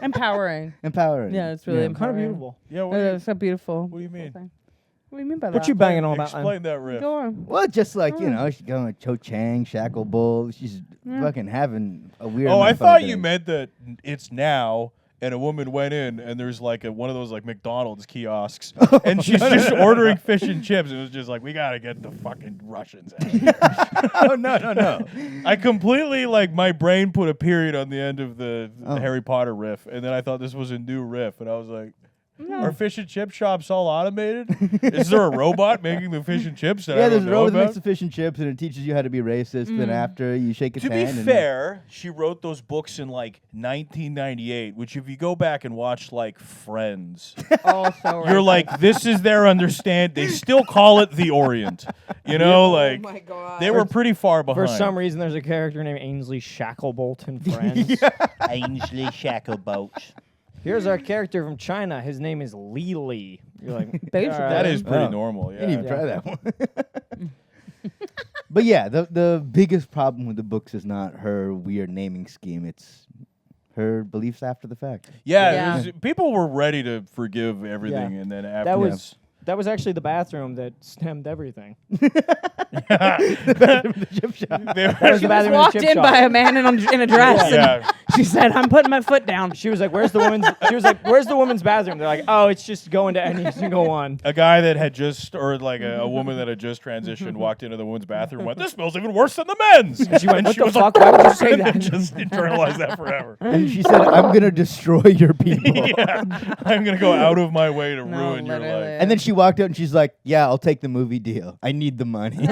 Empowering. Empowering. Yeah, it's really kind of empowering. beautiful. Yeah, what do you, It's so beautiful. what do you mean? What do you mean by that? What you banging on about? Explain that riff. Go on. Well, just like, she's going with Cho Chang, Shacklebolt. She's fucking having a weird Oh, amount I of fun thought with you it. meant that it's now, and a woman went in, and there's like one of those like McDonald's kiosks, and she's just ordering fish and chips. It was just like, we gotta get the fucking Russians out of here. Oh, no. I completely my brain put a period on the end of the Harry Potter riff, and then I thought this was a new riff, and I was like, Are fish and chip shops all automated? Is there a robot making the fish and chips that I Yeah, don't there's a know robot that makes about? the fish and chips, and it teaches you how to be racist. And after you shake its To be hand. fair, she wrote those books in like 1998, which if you go back and watch like Friends, Also, you're like, this is their understand. They still call it the Orient. You know, like oh my god. they were pretty far behind. For some reason, there's a character named Ainsley Shacklebolt in Friends. Ainsley Shacklebolt. Here's our character from China. His name is Li Li. You're like, Basically. all right. that is pretty Oh. normal. I Yeah. didn't even try that one. But yeah, the biggest problem with the books is not her weird naming scheme. It's her beliefs after the fact. Yeah, Yeah. it was- people were ready to forgive everything, Yeah. and then That afterwards, That was actually the bathroom that stemmed everything. they That was She the was bathroom in the walked chip in shop. by a man in a dress. and yeah, She said, "I'm putting my foot down." She was like, "Where's the woman's?" She was like, "Where's the woman's bathroom?" They're like, "Oh, it's just going to any single one." a guy that had just, or like a woman that had just transitioned, walked into the woman's bathroom, and went, "This smells even worse than the men's." She went, And "What she the was fuck? like, Why would you say and then that?" just internalized that forever. And she said, "I'm gonna destroy your people." Yeah, I'm gonna go out of my way to No, ruin your literally. life. And then she walked out and she's like, "Yeah, I'll take the movie deal. I need the money."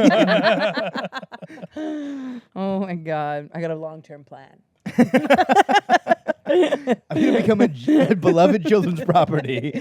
Oh my god, I got a long-term plan. I'm gonna become a beloved children's property,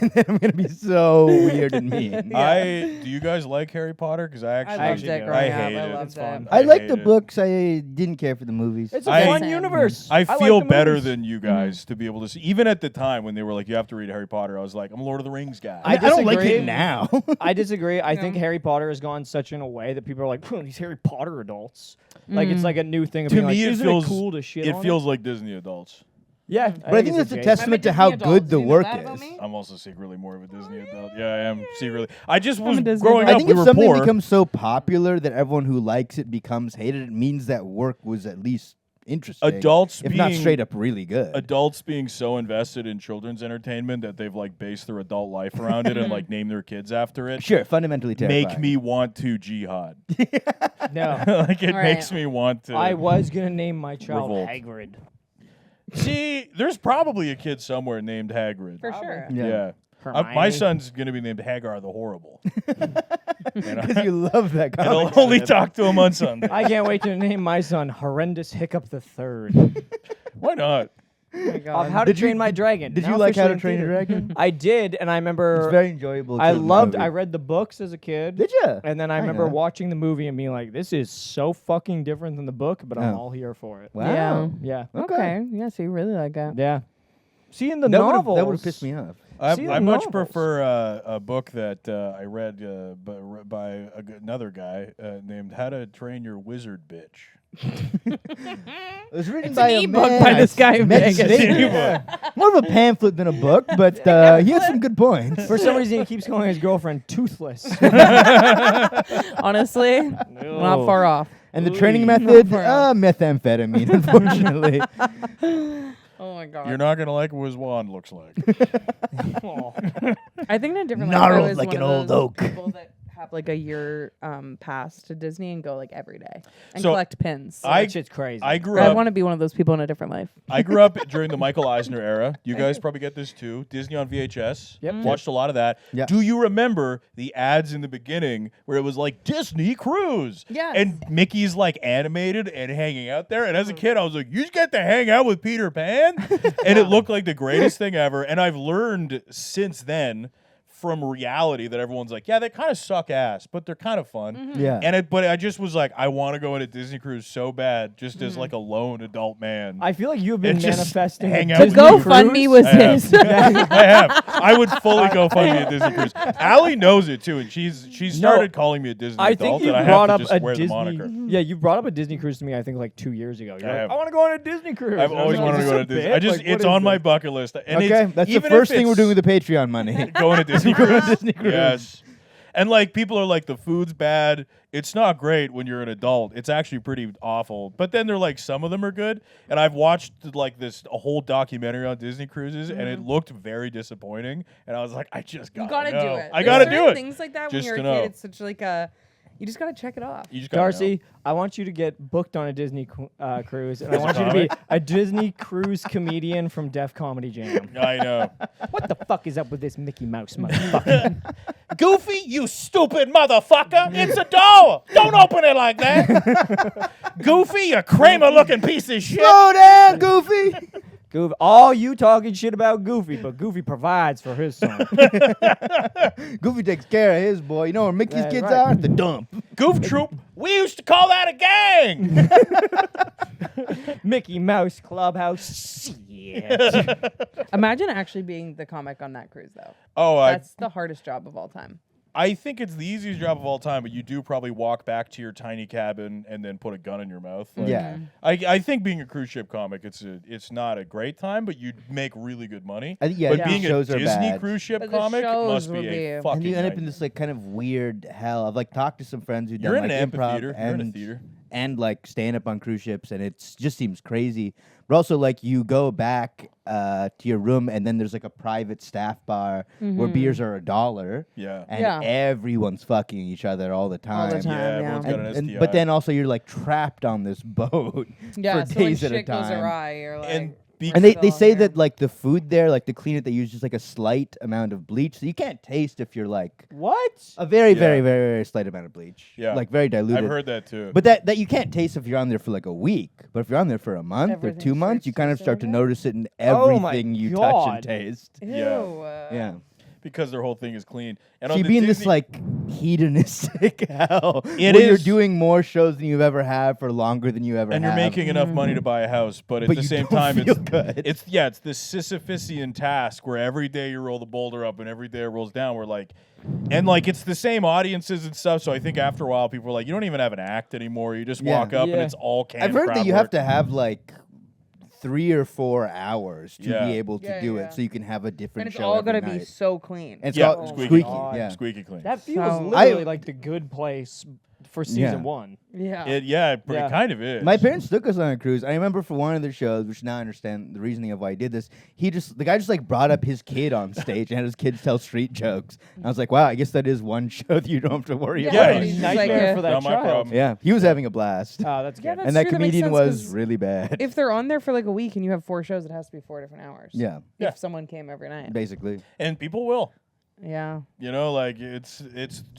and then I'm gonna be so weird and mean. Do you guys like Harry Potter? Because I actually, loved it I growing up. hate I it. loved It's it. fun. I like hate the it. books. I didn't care for the movies. It's a I- fun Same. universe. I like feel the better movies. than you guys to be able to see. Even at the time when they were like, you have to read Harry Potter, I was like, I'm a Lord of the Rings guy. I don't like disagree. it now. I disagree. I think No. Harry Potter has gone such in a way that people are like, these Harry Potter adults. Like it's like a new thing. Of To being me, like, it isn't feels it cool to shit It on feels like Disney adults. Yeah, But I think it's that's a adjacent. testament to how good the work is. I'm also secretly more of a Disney adult. Yeah, I am secretly. I just I'm was a Disney growing adult. up. I think We if were something poor. becomes so popular that everyone who likes it becomes hated, it means that work was at least interesting. Adults if not being- straight up really good. Adults being so invested in children's entertainment that they've like based their adult life around it and like name their kids after it. Sure, fundamentally terrifying. Make me want to jihad. No, Like it All makes right. me want to. I was gonna name my child Revolt. Hagrid. See, there's probably a kid somewhere named Hagrid. For sure. Yeah. My Hermione. son's going to be named Hagar the Horrible. Because you love that And comic. I'll only talk to him on Sunday. I can't wait to name my son Horrendous Hiccup the Third. Why not? Oh my Of god. How to Did you- Train My Dragon. Did Now you like How officially to in Train Your theater. Dragon? I did, and I remember It's very enjoyable. I children's loved. movie. I read the books as a kid. Did you? And then I remember watching the movie and being like, "This is so fucking different than the book," but I'm Oh. all here for it. Wow. Yeah, Okay. Yeah, so you really like that. yeah. See, in the That novels, would have pissed me off. See the I much novels. prefer a book that I read by another guy named How to Train Your Wizard Bitch. It was written It's by an a e-book man. by this guy in Meant Vegas. Satan. E-book. More of a pamphlet than a book, but he has some good points. For some reason, he keeps calling his girlfriend toothless. Honestly, not far off. And the training Not method, far off. methamphetamine, unfortunately. Oh my god. You're not going to like what his wand looks like. Aw. I think in a different life, Gnarled I was like one an of old those oak. people that have like a year pass to Disney and go like every day and So, collect pins. I- That shit's crazy. I grew I up. want to be one of those people in a different life. I grew up during the Michael Eisner era. You guys probably get this too. Disney on VHS. Yep. Watched a lot of that. Yeah. Do you remember the ads in the beginning where it was like Disney Cruise? Yes. And Mickey's like animated and hanging out there. And as a kid, I was like, you just get to hang out with Peter Pan? And it looked like the greatest thing ever. And I've learned since then from reality that everyone's like, yeah, they kind of suck ass, but they're kind of fun. Yeah. But I just was like, I want to go on a Disney cruise so bad, just as like a lone adult man. I feel like you've been And just manifesting. hang a out The with Disney you. GoFundMe cruise. was I have. his. I have. I would fully go fund me a Disney cruise. Allie knows it too, and she's started calling me a Disney I adult, think you and I brought have up to a just wear Disney. the moniker. Yeah, you brought up a Disney cruise to me. I think like 2 years ago. You're I like, have. I want to go on a Disney cruise. I've And I always was like, wanted to "Is go this to a Disney. bit? I just Like, what it's is on my this?" bucket list. And Okay, it's, that's the even first if thing we're it's doing with the Patreon money. going to Disney cruise. Disney cruise. Yes. And like people are like, the food's bad. It's not great when you're an adult. It's actually pretty awful. But then they're like, some of them are good. And I've watched like a whole documentary on Disney cruises, and it looked very disappointing. And I was like, I just You gotta gotta know. do it. I There's gotta certain do it. Things like that Just when you're to a know. kid, it's such like a. You just gotta check it off. You just gotta Darcy, I want you to get booked on a Disney cruise, and I want you to be a Disney cruise comedian from Def Comedy Jam. know. I know. What the fuck is up with this Mickey Mouse motherfucker? Goofy, you stupid motherfucker! It's a door. Don't open it like that. Goofy, you Kramer-looking piece of shit. Slow down, Goofy. Goofy, all you talking shit about Goofy, but Goofy provides for his son. Goofy takes care of his boy. You know where Mickey's That's kids right. are? The dump. Goof troop. We used to call that a gang. Mickey Mouse Clubhouse. Shit. Imagine actually being the comic on that cruise, though. Oh, That's the hardest job of all time. I think it's the easiest job of all time, but you do probably walk back to your tiny cabin and then put a gun in your mouth. Like, Yeah. I think being a cruise ship comic, it's not a great time, but you make really good money. I think, yeah, but the being a shows are Disney bad. cruise ship But the comic shows must would be be- a And fucking And you end up in nightmare. this like kind of weird hell. I've like talked to some friends who've You're done in like an improv amphitheater. You're in a theater. and like stand up on cruise ships, and it just seems crazy. But also like you go back to your room, and then there's like a private staff bar where beers are $1. Yeah. And Yeah. everyone's fucking each other all the time. All the time. Yeah, yeah. everyone's got an STI. But then also you're like trapped on this boat Yeah, for so when days at a shit goes time. awry, you're like, And be- And they all say here. that like the food there, like to clean it, they use just like a slight amount of bleach, so you can't taste if you're like What? a very, Yeah. very, very, very slight amount of bleach. Yeah. like very diluted. I've heard that too. But that you can't taste if you're on there for like a week. But if you're on there for a month or Everything 2 months, starts you to kind of start to soda? notice it in Oh my everything you touch God. and taste. ew. Yeah. because their whole thing is clean. And So on you the be in this Disney- like hedonistic hell It where you're is. doing more shows than you've ever had for longer than you ever and have. you're making enough money to buy a house, but at But the you same don't time, feel good. it's this Sisyphusian task where every day you roll the boulder up and every day it rolls down. We're like, and like it's the same audiences and stuff. So I think after a while, people are like, you don't even have an act anymore. You just Yeah. walk up Yeah. and it's all camp I've heard that crowd you work. have to have like 3 or 4 hours to Yeah. be able to Yeah, do yeah. it, so you can have a different And it's show all every gonna be night. so clean. And it's Yeah, called squeaky, squeaky. God. Yeah. squeaky clean. That feels So- literally like the Good Place for season Yeah. 1. Yeah. It Yeah. kind of is. My parents took us on a cruise. I remember for one of their shows, which now I understand the reasoning of why he did this. The guy just like brought up his kid on stage and had his kids tell street jokes. And I was like, wow, I guess that is one show that you don't have to worry Yeah, Yeah, about. he's just Nightmare like, for that Not my child. problem. Yeah, he was having a blast. Oh, that's Yeah, good. that's And that true, that makes comedian sense, was 'cause really bad. if they're on there for like a week and you have 4 shows, it has to be 4 different hours. Yeah, Yeah. If someone came every night. basically. And people will. Yeah. You know, like it's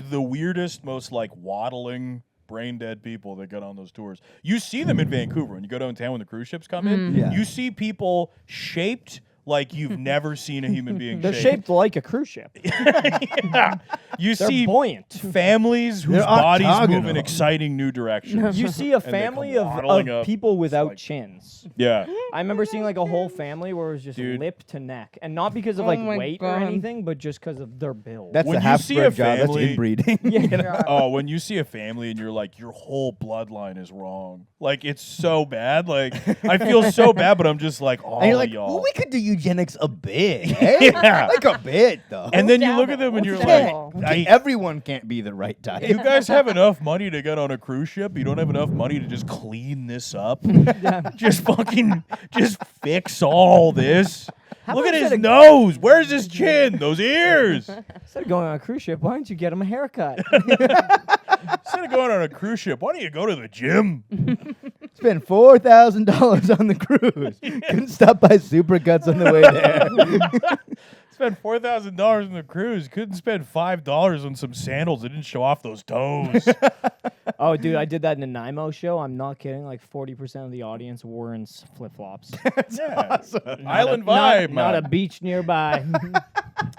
the weirdest, most like waddling, brain dead people that get on those tours. You see them in Vancouver when you go downtown when the cruise ships come in. Yeah. You see people shaped like you've never seen a human being They're shaped like a cruise ship. Yeah. You They're see buoyant. families whose They're bodies move in octagonal. exciting new directions. You see a they family come of waddling up. people without like- chins. Yeah. I remember seeing like a whole family where it was just Dude. lip to neck, and not because of Oh like my weight or God. anything, but just because of their build. That's When the you see a half-bred job. That's family- inbreeding. Yeah. Oh, when you see a family and you're like, your whole bloodline is wrong. Like, it's so bad. Like, I feel so bad, but I'm just like, all And you're like, y'all. well, we could do eugenics a bit, eh? Yeah. Like a bit, though. And then you look at them and you're Dabble. like, Everyone can't be the right type. you guys have enough money to get on a cruise ship. You don't have enough money to just clean this up. Just fix all this. Look at about his instead of- nose. Where's his chin? Those ears. Instead of going on a cruise ship, why don't you get them a haircut? Instead of going on a cruise ship, why don't you go to the gym? Spent $4,000 on the cruise. Couldn't stop by Supercuts on the way there. Spent $4,000 on the cruise. Couldn't spend $5 on some sandals that didn't show off those toes. Oh, dude, I did that in a Nanaimo show. I'm not kidding. Like 40% of the audience wore in flip flops. Yeah. Island vibe, Not a man. beach nearby.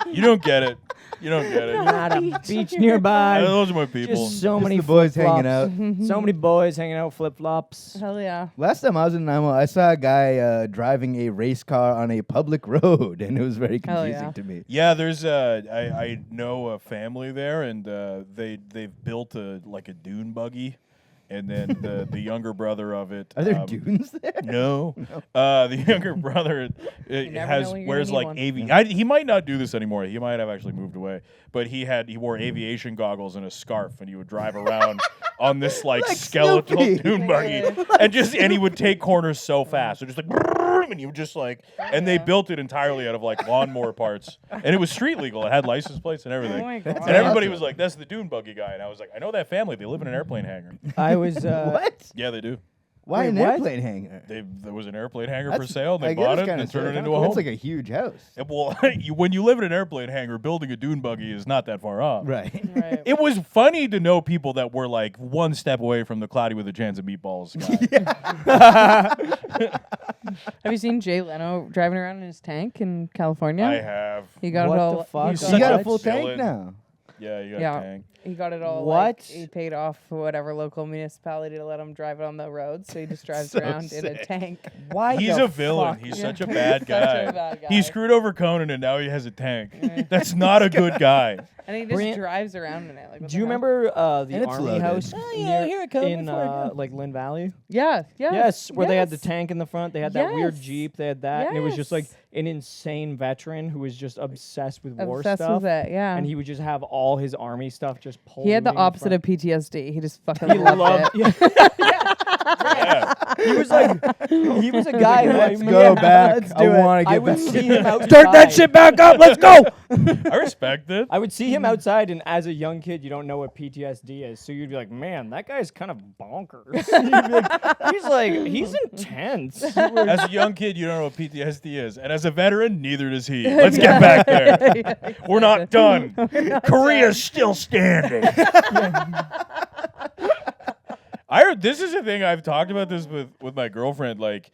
You don't get it. You don't get it. Not a beach nearby. Those are my people. Just so Just many the boys hanging flip-flops. out. So many boys hanging out flip flops. Hell yeah. Last time I was in Nanaimo, I saw a guy driving a race car on a public road, and it was very Hell confusing yeah. to me. Yeah, there's I know a family there, and they've built a dune buggy, and then the younger brother of it. Are there dunes there? No, the younger brother never know when you're wears gonna like need he might not do this anymore. He might have actually moved away, but he wore aviation goggles and a scarf, and he would drive around on this like skeletal Snoopy. dune buggy, and he would take corners so fast, so just like and you just like, and they built it entirely out of like lawnmower parts, and it was street legal. It had license plates and everything. Oh my God. And everybody was like, "That's the dune buggy guy," and I was like, "I know that family. They live in an airplane hangar." I was What? Yeah, they do. Why Wait, an what? airplane hangar? There was an airplane hangar for That's- sale. And they I guess bought it kinda and turned it sick, into huh? a home. It's like a huge house. Well, when you live in an airplane hangar, building a dune buggy is not that far off. Right. Right. It was funny to know people that were like one step away from the cloudy with a chance of meatballs guy. Have you seen Jay Leno driving around in his tank in California? I have. He got What it all. the fuck? he He's You such got a a full tank villain. now. Yeah, you got Yeah. a tank. He got it all. What? Like, he paid off for whatever local municipality to let him drive it on the road, so he just drives So around in a sick. tank. Why? He's the a villain. fuck? He's Yeah. such a bad Such guy. a bad guy. He screwed over Conan and now he has a tank. That's not a good guy. And he just Breanne- drives around in it. Like, what Do you the hell? remember the And it's army loaded. house Oh, near- here it comes in before I go. like Lynn Valley? Yeah. Yeah. Yes, where they had the yes. tank in the front. They had that weird Yes. Jeep. They had that, and it was just like Yes. an insane veteran who was just obsessed with war Obsessed stuff. with it. Yeah. And he would just have all his army stuff just pulled. He had the in front. opposite of PTSD. He just fucking He loved loved. it. Yeah. He was like, he was a guy who Let's like, go yeah, back. let's I do it. wanna I get would back. see him outside. Start that shit back up. Let's go. I respect it. I would see him outside, and as a young kid, you don't know what PTSD is, so you'd be like, "Man, that guy's kind of bonkers." You'd be like, he's intense. As a young kid, you don't know what PTSD is. And as a veteran, neither does he. Let's get back there. We're not done. Korea's still standing. I heard this is a thing I've talked about this with my girlfriend. Like,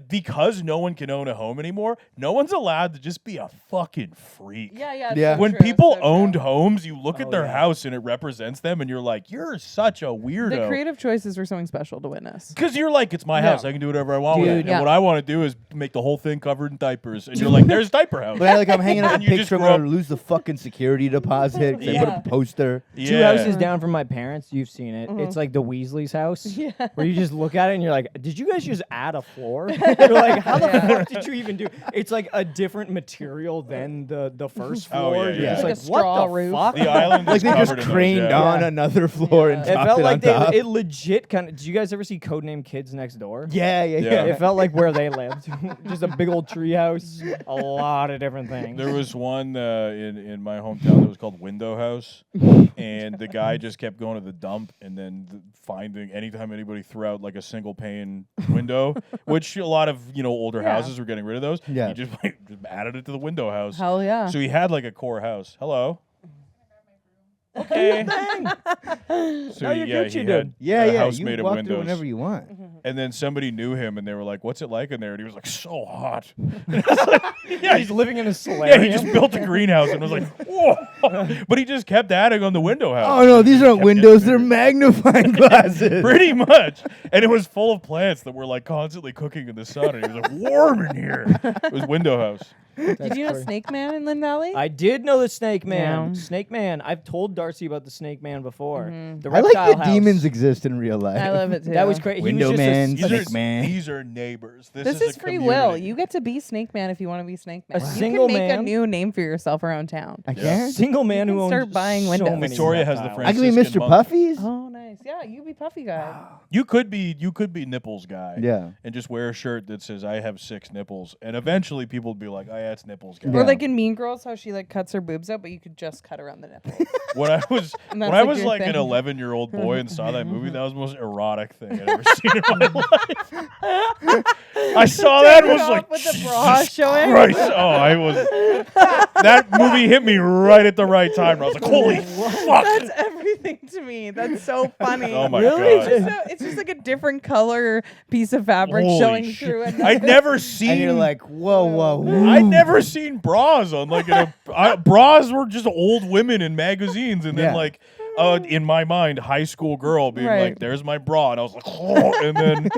because no one can own a home anymore, no one's allowed to just be a fucking freak. Yeah. Yeah. Yeah. so When true, people so owned true. homes, you look at Oh, their yeah. house and it represents them, and you're like, you're such a weirdo. The creative choices were something special to witness. Because you're like, it's my Yeah. house. I can do whatever I want with it. Dude. And Yeah. what I want to do is make the whole thing covered in diapers. And you're like, there's diaper house. But like I'm hanging up a And you just picture of grew her up- to lose the fucking security deposit. 'Cause I put Yeah. up a poster. Two houses down from my parents, you've seen it. It's like the Weasley's house, Yeah. where you just look at it and you're like, "Did you guys just add a floor?" You're like, "How the fuck did you even do?" It's like a different material than the first Oh, floor. yeah, You're yeah. just Like like, a straw "What the roof. fuck?" The island Like is they just covered in those, craned yeah. on Yeah. another floor and It topped felt it like on top. it legit kind of. Did you guys ever see Codename Kids Next Door? Yeah. Yeah. It felt like where they lived. Just a big old tree house, a lot of different things. There was one in my hometown that was called Window House, and the guy just kept going to the dump and then finding anytime anybody threw out like a single pane window, which a lot of older Yeah. houses were getting rid of those. Yeah. He just added it to the window house. Hell yeah. So he had like a core house. Hello. Okay. So No, you're yeah, Gucci, he dude. had Yeah, a yeah. house You made of walk through windows. whenever you want. And then somebody knew him, and they were like, "What's it like in there?" And he was like, "So hot." And I was like, yeah, He's living in a solarium. yeah, he just built a greenhouse and was like, "Whoa!" But he just kept adding on the window house. Oh no, these aren't windows; they're magnifying glasses. Pretty much. And it was full of plants that were like constantly cooking in the sun. And he was like, warm in here. It was window house. Did you know crazy. Snake Man in Lynn Valley? I did know the Snake Man. Yeah. Snake Man. I've told Darcy about the Snake Man before. The I like reptile that house. demons exist in real life. I love it too. That was crazy. Window Man, These Snake are, Man. these are neighbors. This is a free will. community. You get to be Snake Man if you want to be Snake Man. A You single can make a man? new name for yourself around town. I Yeah. can't. Single man You who can owns start buying so windows. many Victoria has the reptiles. I can be Franciscan Mr. monk. Puffies. Oh, nice. Yeah, you be Puffy guy. You could be nipples guy. Yeah. And just wear a shirt that says I have 6 nipples. And eventually people would be like, oh yeah, it's nipples guy. Yeah. Or like in Mean Girls, how she like cuts her boobs out, but you could just cut around the nipple. When I was And when that's, I like, was your like an thing. 11-year-old boy and saw that movie, that was the most erotic thing I'd ever seen in my life. I saw that and was Off like, with the bra Jesus showing. Christ. Oh, I was. That movie hit me right at the right time. And I was like, holy fuck. That's everything to me. That's so funny. Oh my Really? God. It's just like a different color piece of fabric Holy showing shit. through. I'd never seen. And you're like, whoa, whoa. I'd never seen bras on like bras were just old women in magazines, and then Yeah. like in my mind, high school girl being Right. like, "There's my bra," and I was like, "Oh," and then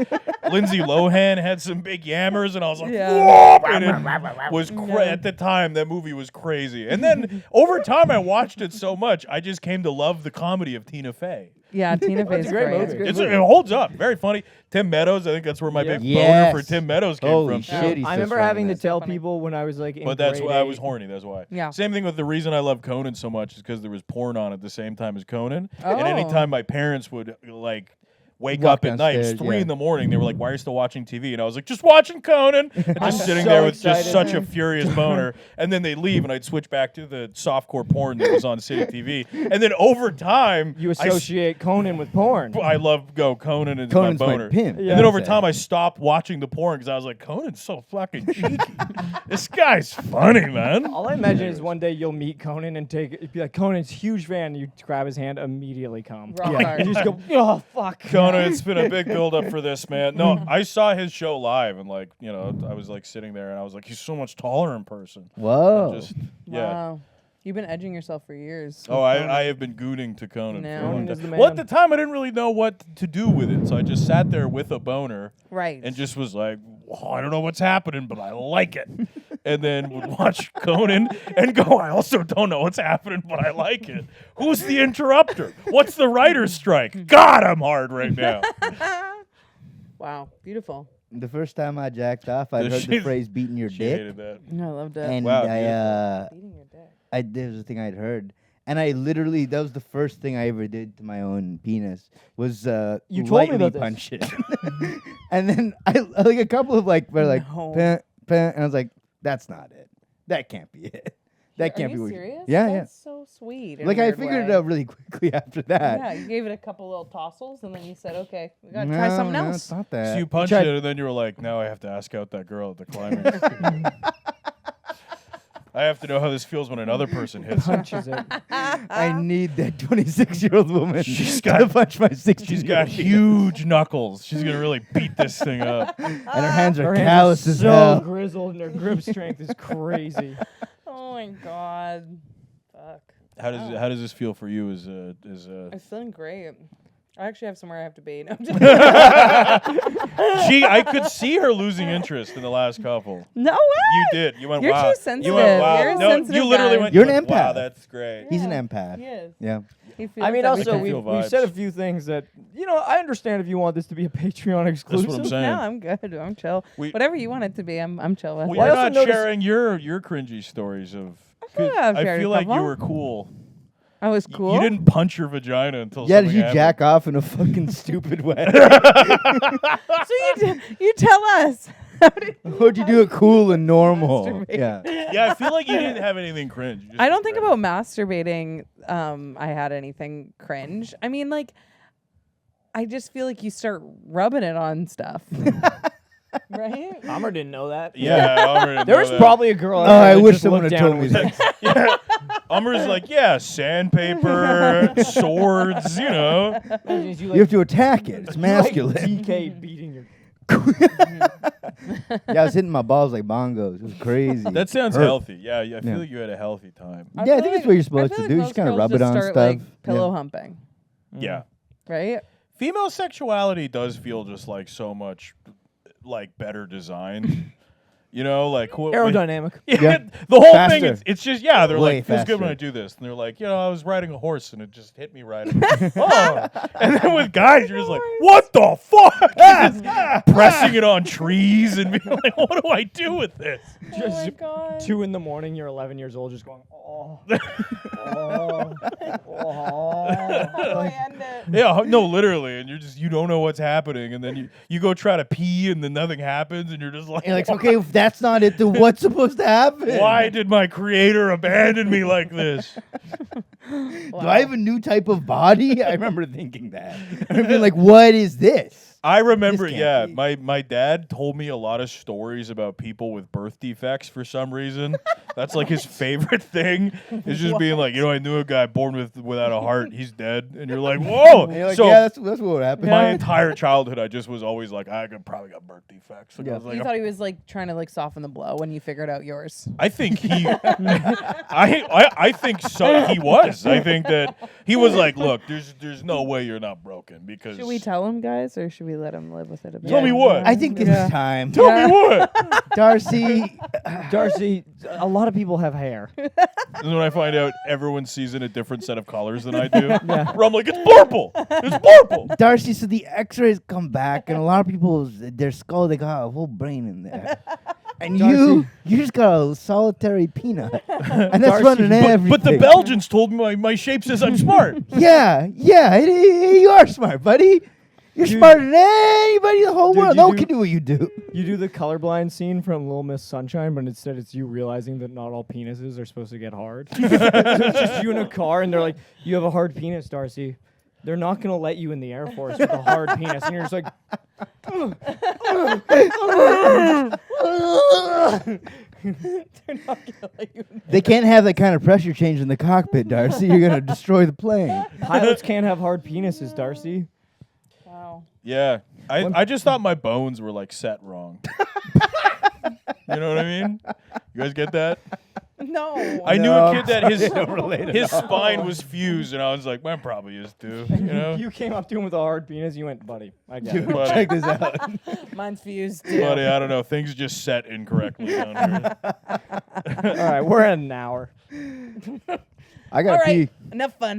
Lindsay Lohan had some big yammers, and I was like, Yeah. "Whoa!" And it was at the time that movie was crazy, and then over time I watched it so much, I just came to love the comedy of Tina Fey. Yeah, Tina Fey's a great great. movie. It's a good It holds up, very funny. Tim Meadows, I think that's where my big Yes. boner for Tim Meadows came Holy from. shit, he's I so remember strong having in to that. tell funny. people when I was like in But that's grade why I was 8. horny. That's why. Yeah. Same thing with the reason I love Conan so much is because there was porn on at the same time as Conan. Oh. And anytime my parents would like wake Walk up at night. It's downstairs, 3 yeah. in the morning. They were like, "Why are you still watching TV?" And I was like, "Just watching Conan." And I'm just sitting so there with just excited. such a furious boner. And then they leave, and I'd switch back to the softcore porn that was on City TV. And then over time, You associate Conan with porn. I love Conan and Conan's my my boner. pimp. And then over Yeah. time, I stopped watching the porn because I was like, Conan's so fucking cheeky. This guy's funny, man. All I imagine is one day you'll meet Conan and be like, Conan's huge fan. You grab his hand, immediately come. Rock hard. You just go, oh fuck. Conan, it's been a big build up for this, man. No, I saw his show live, and like, you know, I was like sitting there, and I was like, he's so much taller in person. Whoa. Just yeah. Wow. You've been edging yourself for years. Oh, I have been gooning to Conan. No. For a long Conan is time. the Well, at man. the time, I didn't really know what to do with it, so I just sat there with a boner Right. and just was like, oh, I don't know what's happening, but I like it. And then would watch Conan and go, I also don't know what's happening, but I like it. Who's the interrupter? What's the writer's strike? God, I'm hard right now. Wow. Beautiful. The first time I jacked off, I The heard the shit- phrase "beating your She dick," hated that. No, I loved it. and Wow, Beating your dick. there was a thing I'd heard, and I literally that was the first thing I ever did to my own penis was You told me lightly about this. punch it, and then I like a couple of like were like, No. "Pah, pah," and I was like, that's not it. That can't be it. That can't Are be. you what serious? Yeah, That's so sweet. in Like a I weird figured way. it out really quickly after that. Yeah, you gave it a couple little tossles, and then you said, "Okay, we gotta try something No, else." it's not So that. you punched tried- it, and then you were like, now I have to ask out that girl at the climax. I have to know how this feels when another person hits it. Punches it. I need that 26-year-old woman She's to got- punch my 16. She's got huge knuckles. She's going to really beat this thing up. and her hands are Her hands callous are as so hell. grizzled, and her grip strength is crazy. Oh my god. Fuck. How does this feel for you as a I'm feeling great. I actually have somewhere I have to be. No, Gee, I could see her losing interest in the last couple. no way. You did. You went, You're wow. too sensitive. You went, wow. You're a No, sensitive you literally guy. went, You're you an went, wow, empath. that's great. He's an Yeah. empath. He is. Yeah. He feels I mean, also, everything. feel we've said a vibes. few things that, you know, I understand if you want this to be a Patreon exclusive. That's what I'm saying. No, I'm good. I'm chill. Whatever you want it to be, I'm chill with. Well, Well, I you're also not noticed- sharing your cringy stories of. feel like I've I shared a feel like you couple. were cool. I was cool. You didn't punch your vagina until Yeah, did something you happened. jack off in a fucking stupid way? So you tell us. How'd you do it cool and normal? Masturbate. Yeah. Yeah, I feel like you didn't have anything cringe. You just I don't think did. about masturbating. I had anything cringe. I mean, like, I just feel like you start rubbing it on stuff, right? Homer didn't know that. Yeah, Umar didn't There know was that. probably a girl. out Oh, there I that wish just someone looked had down told and me was that. like, Umar's like, yeah, sandpaper, swords, you know. imagine you You have to attack it. It's masculine. DK beating your. Yeah, I was hitting my balls like bongos. It was crazy. That sounds Hurt. healthy. Yeah, I feel Yeah. like you had a healthy time. I Yeah, I feel think like- that's what you're I supposed feel to like do. You most just kind of girls rub it just on start, stuff. like, pillow humping, Yeah. right? Female sexuality does feel just like so much like better designed. You know, like Aerodynamic. Yeah, the whole thing. Faster. It's just they're Way like feels good when faster. I do this, and they're like, I was riding a horse and it just hit me right. Oh, and then with guys, you're just like, what the fuck? You're just pressing it on trees and being like, what do I do with this? Oh my god. 2 a.m. You're 11 years old, just going, oh, oh, oh. How do I end it? Yeah, no, literally, and you don't know what's happening, and then you go try to pee, and then nothing happens, and you're just like, You're like, okay, if that's not it, then what's supposed to happen? why did my creator abandon me like this? Do I have a new type of body? I remember thinking that. I remember being like, what is this? I remember, This yeah, can't be. my dad told me a lot of stories about people with birth defects for some reason. That's like his favorite thing, is just being like, I knew a guy born without a heart, he's dead, and you're like, whoa. And you're like, so yeah, that's what happened. my entire childhood, I just was always like, probably got birth defects. Like, I Yeah. was like, You thought he was like trying to like soften the blow when you figured out yours. I think he, I think so. He was. I think that he was like, look, there's no way you're not broken because. Should we tell him, guys, or should we let him live with it a bit? Tell me what. I think this Yeah. is time. Tell me what. Darcy, Darcy, a lot of people have hair. This is when I find out everyone sees in a different set of colors than I do. Yeah. Where I'm like, it's purple. It's purple. Darcy, so the x-rays come back, and a lot of people, their skull, they got a whole brain in there. And you just got a solitary peanut. And that's Darcy, running everything. But the Belgians told me my shape says I'm smart. Yeah, you are smart, buddy. You're smarter than anybody in the whole Dude, world. you No one do- can do what you do. You do the colorblind scene from Little Miss Sunshine, but instead it's you realizing that not all penises are supposed to get hard. So it's just you in a car, and they're like, "You have a hard penis, Darcy. They're not gonna let you in the Air Force with a hard penis." And you're just like, They're not gonna let you in. They can't have that kind of pressure change in the cockpit, Darcy. You're gonna destroy the plane. "Pilots can't have hard penises, Darcy." Wow. Yeah. I just thought my bones were like set wrong. You know what I mean? You guys get that? No. I knew a kid that his relate at his spine was fused, and I was like, mine probably is too. You know? You came up to him with a hard penis. You went, "Buddy, I get it." Buddy, Check this out. Mine's fused too. buddy, I don't know. Things just set incorrectly down here. All right, we're at an hour. I All got to right. pee. Enough fun.